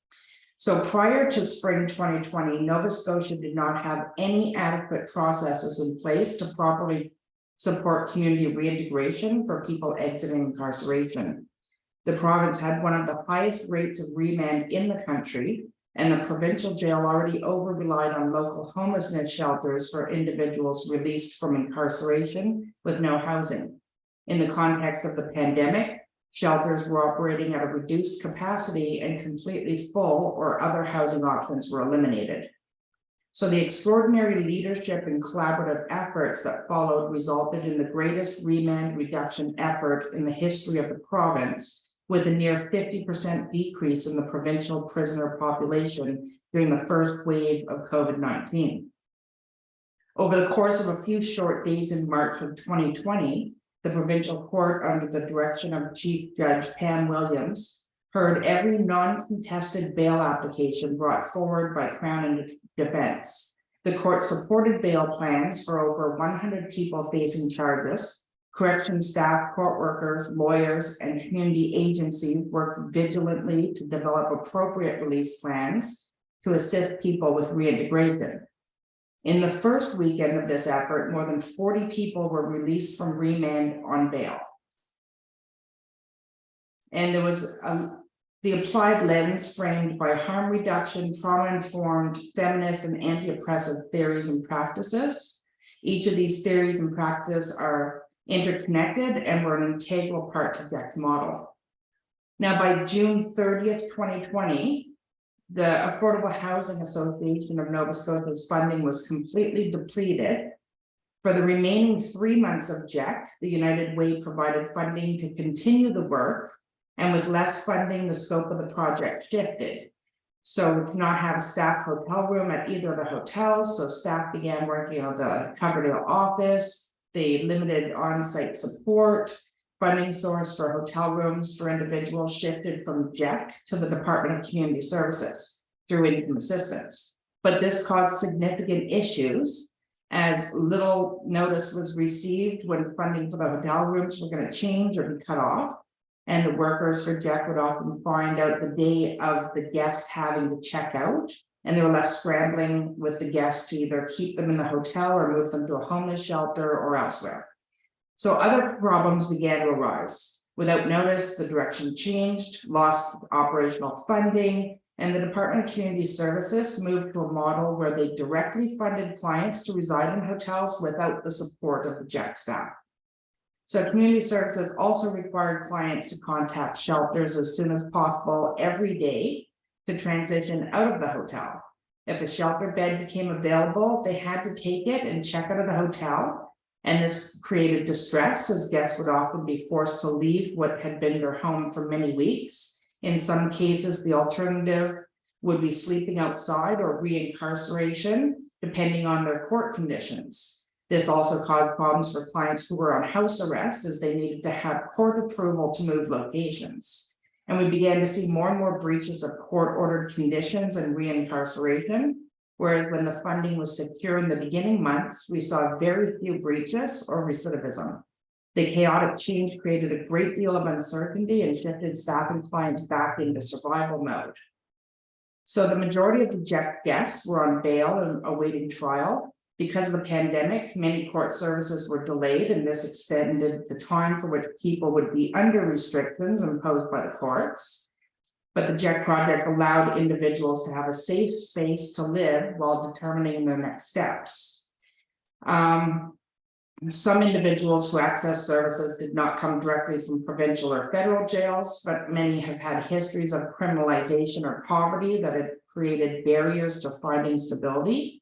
So prior to spring 2020, Nova Scotia did not have any adequate processes in place to properly support community reintegration for people exiting incarceration. The province had one of the highest rates of remand in the country, and the provincial jail already over-relied on local homelessness shelters for individuals released from incarceration with no housing. In the context of the pandemic, shelters were operating at a reduced capacity and completely full, or other housing options were eliminated. So the extraordinary leadership and collaborative efforts that followed resulted in the greatest remand reduction effort in the history of the province, with a near 50% decrease in the provincial prisoner population during the first wave of COVID-19. Over the course of a few short days in March of 2020, the provincial court, under the direction of Chief Judge Pam Williams, heard every non-contested bail application brought forward by Crown and Defence. The court supported bail plans for over 100 people facing charges. Correction staff, court workers, lawyers, and community agencies worked vigilantly to develop appropriate release plans to assist people with reintegration. In the first weekend of this effort, more than 40 people were released from remand on bail. And there was the applied lens framed by harm reduction, trauma-informed, feminist, and anti-oppressive theories and practices. Each of these theories and practices are interconnected and were an integral part to JEC's model. Now, by June 30th, 2020, the Affordable Housing Association of Nova Scotia's funding was completely depleted. For the remaining 3 months of JEC, the United Way provided funding to continue the work, and with less funding, the scope of the project shifted. So we could not have a staff hotel room at either of the hotels, so staff began working on the Coverdale office. They limited on-site support. Funding source for hotel rooms for individuals shifted from JEC to the Department of Community Services through income assistance. But this caused significant issues, as little notice was received when funding for the hotel rooms were going to change or be cut off. And the workers for JEC would often find out the day of the guest having to check out, and they were left scrambling with the guests to either keep them in the hotel or move them to a homeless shelter or elsewhere. So other problems began to arise. Without notice, the direction changed, lost operational funding, and the Department of Community Services moved to a model where they directly funded clients to reside in hotels without the support of the JEC staff. So community services also required clients to contact shelters as soon as possible every day to transition out of the hotel. If a shelter bed became available, they had to take it and check out of the hotel. And this created distress, as guests would often be forced to leave what had been their home for many weeks. In some cases, the alternative would be sleeping outside or re-incarceration, depending on their court conditions. This also caused problems for clients who were on house arrest, as they needed to have court approval to move locations. And we began to see more and more breaches of court-ordered conditions and re-incarceration. Whereas when the funding was secure in the beginning months, we saw very few breaches or recidivism. The chaotic change created a great deal of uncertainty and shifted staff and clients back into survival mode. So the majority of the JEC guests were on bail and awaiting trial. Because of the pandemic, many court services were delayed, and this extended the time for which people would be under restrictions imposed by the courts. But the JEC project allowed individuals to have a safe space to live while determining their next steps. Some individuals who access services did not come directly from provincial or federal jails, but many have had histories of criminalization or poverty that had created barriers to finding stability.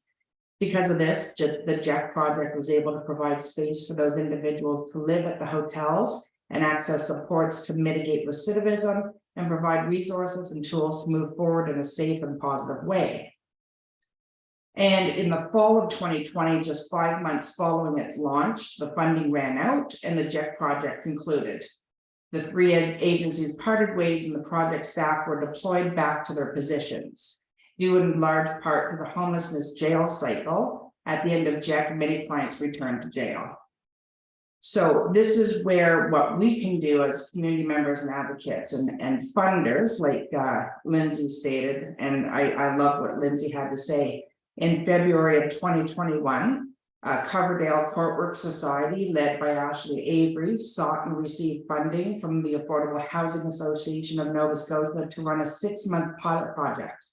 Because of this, the JEC project was able to provide space for those individuals to live at the hotels and access supports to mitigate recidivism and provide resources and tools to move forward in a safe and positive way. And in the fall of 2020, just 5 months following its launch, the funding ran out and the JEC project concluded. The three agencies parted ways and the project staff were deployed back to their positions. Due in large part to the homelessness jail cycle, at the end of JEC, many clients returned to jail. So this is where what we can do as community members and advocates and funders, like Lindsay stated, and I love what Lindsay had to say. In February of 2021, Coverdale Courtwork Society, led by Ashley Avery, sought and received funding from the Affordable Housing Association of Nova Scotia to run a 6-month pilot project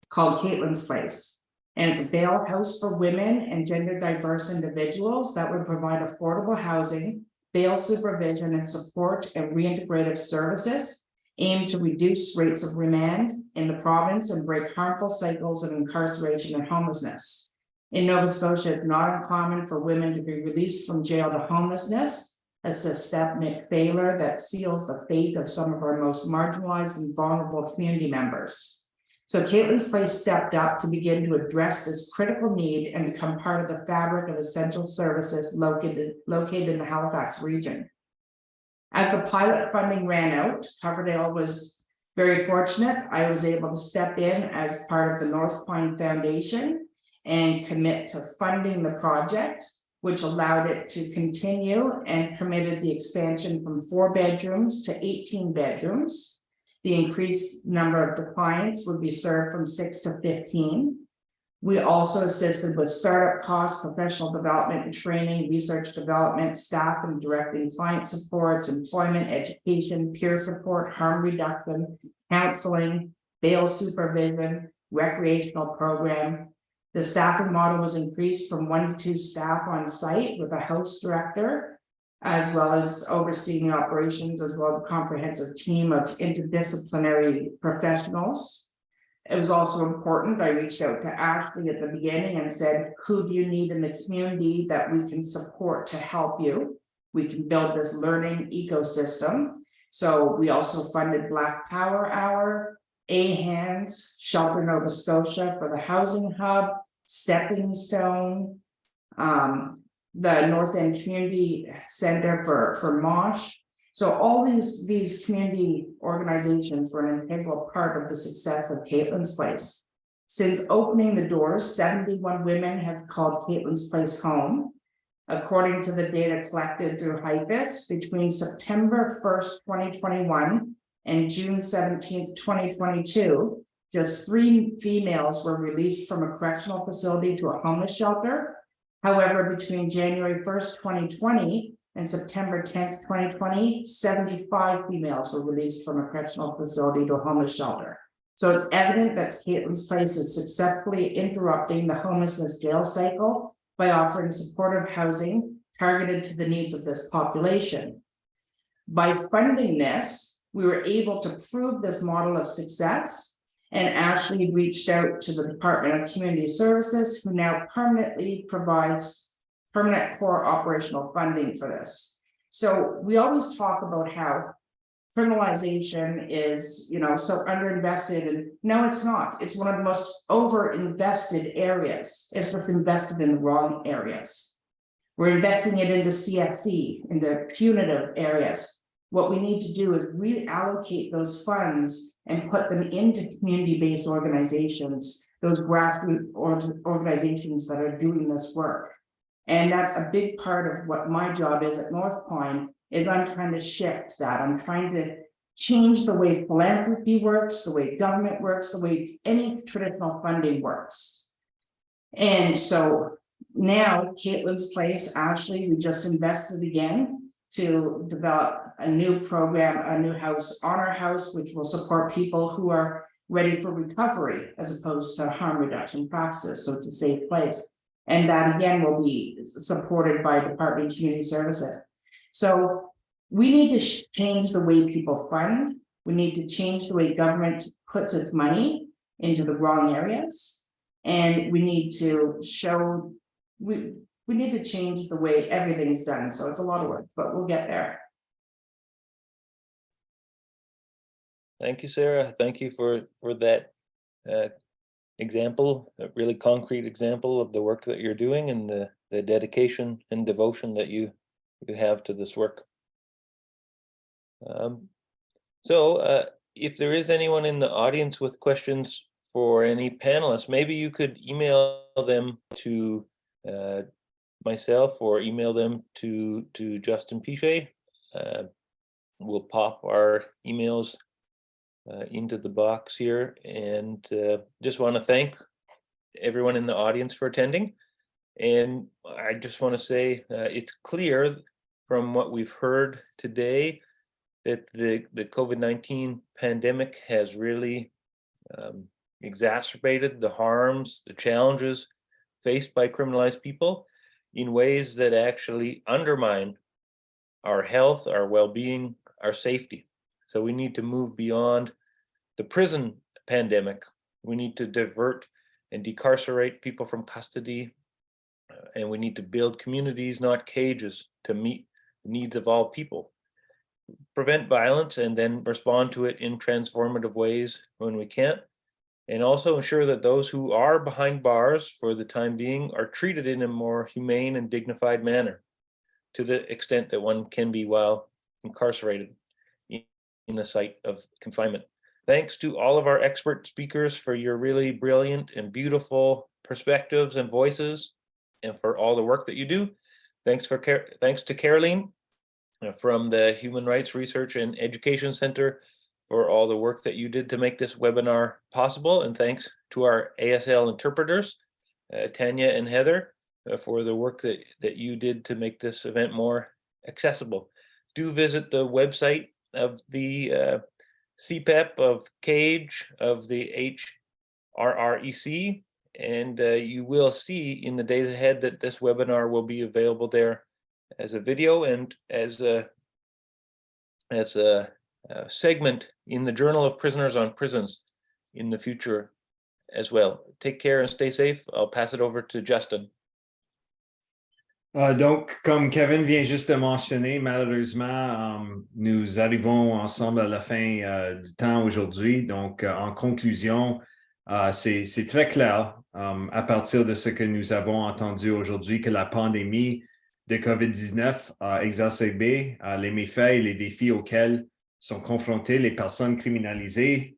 called Caitlin's Place. And it's a bail house for women and gender diverse individuals that would provide affordable housing, bail supervision and support, and reintegrative services aimed to reduce rates of remand in the province and break harmful cycles of incarceration and homelessness. In Nova Scotia, it's not uncommon for women to be released from jail to homelessness, a systemic failure that seals the fate of some of our most marginalized and vulnerable community members. So Caitlin's Place stepped up to begin to address this critical need and become part of the fabric of essential services located in the Halifax region. As the pilot funding ran out, Coverdale was very fortunate. I was able to step in as part of the North Pine Foundation and commit to funding the project, which allowed it to continue and permitted the expansion from 4 bedrooms to 18 bedrooms. The increased number of the clients would be served from 6 to 15. We also assisted with startup costs, professional development and training, research development, staff and directing client supports, employment, education, peer support, harm reduction, counseling, bail supervision, recreational program. The staffing model was increased from 1 to 2 staff on site with a house director, as well as overseeing operations, as well as a comprehensive team of interdisciplinary professionals. It was also important, I reached out to Ashley at the beginning and said, who do you need in the community that we can support to help you? We can build this learning ecosystem. So we also funded Black Power Hour, A-Hands, Shelter Nova Scotia for the housing hub, Stepping Stone, the North End Community Center for MOSH. So all these community organizations were an integral part of the success of Caitlin's Place. Since opening the doors, 71 women have called Caitlin's Place home. According to the data collected through HIFIS, between September 1st, 2021 and June 17th, 2022, just 3 females were released from a correctional facility to a homeless shelter. However, between January 1st, 2020 and September 10th, 2020, 75 females were released from a correctional facility to a homeless shelter. So it's evident that Caitlin's Place is successfully interrupting the homelessness jail cycle by offering supportive housing targeted to the needs of this population. By funding this, we were able to prove this model of success, and Ashley reached out to the Department of Community Services, who now permanently provides permanent core operational funding for this. So we always talk about how criminalization is, so underinvested, and no, it's not. It's one of the most overinvested areas. It's just invested in the wrong areas. We're investing it into CSC, into punitive areas. What we need to do is reallocate those funds and put them into community-based organizations, those grassroots organizations that are doing this work. And that's a big part of what my job is at North Point, is I'm trying to shift that. I'm trying to change the way philanthropy works, the way government works, the way any traditional funding works. And so now Caitlin's Place, Ashley, we just invested again to develop a new program, a new house, Honor House, which will support people who are ready for recovery as opposed to harm reduction practices. So it's a safe place. And that again will be supported by Department of Community Services. So we need to change the way people fund. We need to change the way government puts its money into the wrong areas. And we need to show, we need to change the way everything's done. So it's a lot of work, but we'll get there. Thank you, Sarah. Thank you for that example, a really concrete example of the work that you're doing and the dedication and devotion that you have to this work. So if there is anyone in the audience with questions for any panelists, maybe you could email them to myself or email them to Justin Pichet. We'll pop our emails into the box here, and just want to thank everyone in the audience for attending. And I just want to say it's clear from what we've heard today that the COVID-19 pandemic has really exacerbated the harms, the challenges faced by criminalized people in ways that actually undermine our health, our well-being, our safety. So we need to move beyond the prison pandemic. We need to divert and decarcerate people from custody, and we need to build communities, not cages, to meet the needs of all people. Prevent violence and then respond to it in transformative ways when we can, and also ensure that those who are behind bars for the time being are treated in a more humane and dignified manner, to the extent that one can be while incarcerated in a site of confinement. Thanks to all of our expert speakers for your really brilliant and beautiful perspectives and voices, and for all the work that you do. Thanks to Caroline from the Human Rights Research and Education Center for all the work that you did to make this webinar possible. And thanks to our ASL interpreters Tanya and Heather, for the work that you did to make this event more accessible. Do visit the website of the CPEP, of CAIJ, of the HRREC, and you will see in the days ahead that this webinar will be available there as a video and as a segment in the Journal of Prisoners on Prisons in the future as well. Take care and stay safe. I'll pass it over to Justin. Donc, comme Kevin vient juste de mentionner, malheureusement, nous arrivons ensemble à la fin du temps aujourd'hui. Donc, en conclusion, c'est très clair à partir de ce que nous avons entendu aujourd'hui que la pandémie de COVID-19 a exacerbé les méfaits et les défis auxquels sont confrontées les personnes criminalisées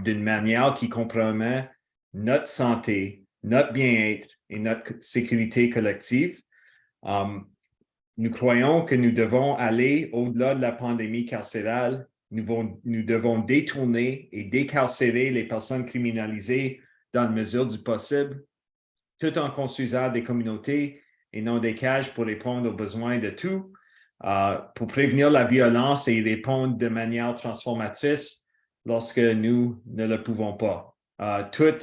d'une manière qui compromet notre santé, notre bien-être et notre sécurité collective. Nous croyons que nous devons aller au-delà de la pandémie carcérale. Nous devons détourner et décarcérer les personnes criminalisées dans la mesure du possible, tout en construisant des communautés et non des cages pour répondre aux besoins de tous, pour prévenir la violence et y répondre de manière transformatrice lorsque nous ne le pouvons pas. Tout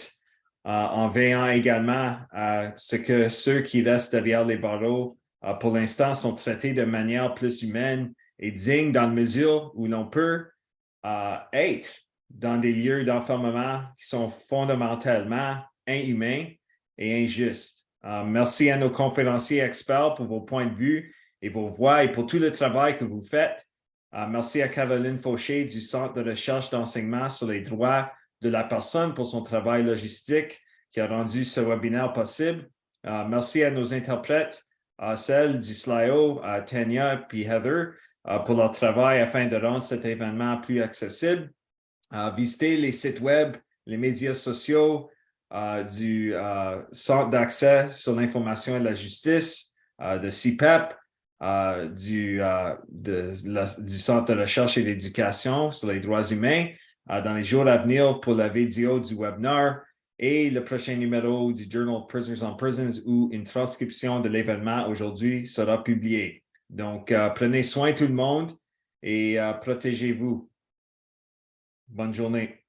en veillant également à ce que ceux qui restent derrière les barreaux, pour l'instant, sont traités de manière plus humaine et digne dans la mesure où l'on peut être dans des lieux d'enfermement qui sont fondamentalement inhumains et injustes. Merci à nos conférenciers experts pour vos points de vue et vos voix et pour tout le travail que vous faites. Merci à Caroline Fauché du Centre de recherche d'enseignement sur les droits de la personne pour son travail logistique qui a rendu ce webinaire possible. Merci à nos interprètes, celles du SLIO, Tanya et Heather, pour leur travail afin de rendre cet événement plus accessible. Visitez les sites web, les médias sociaux du Centre d'accès sur l'information et la justice, de CPEP, du Centre de recherche et d'éducation sur les droits humains, dans les jours à venir pour la vidéo du webinaire et le prochain numéro du Journal of Prisoners on Prisons où une transcription de l'événement aujourd'hui sera publiée. Donc, prenez soin tout le monde et protégez-vous. Bonne journée.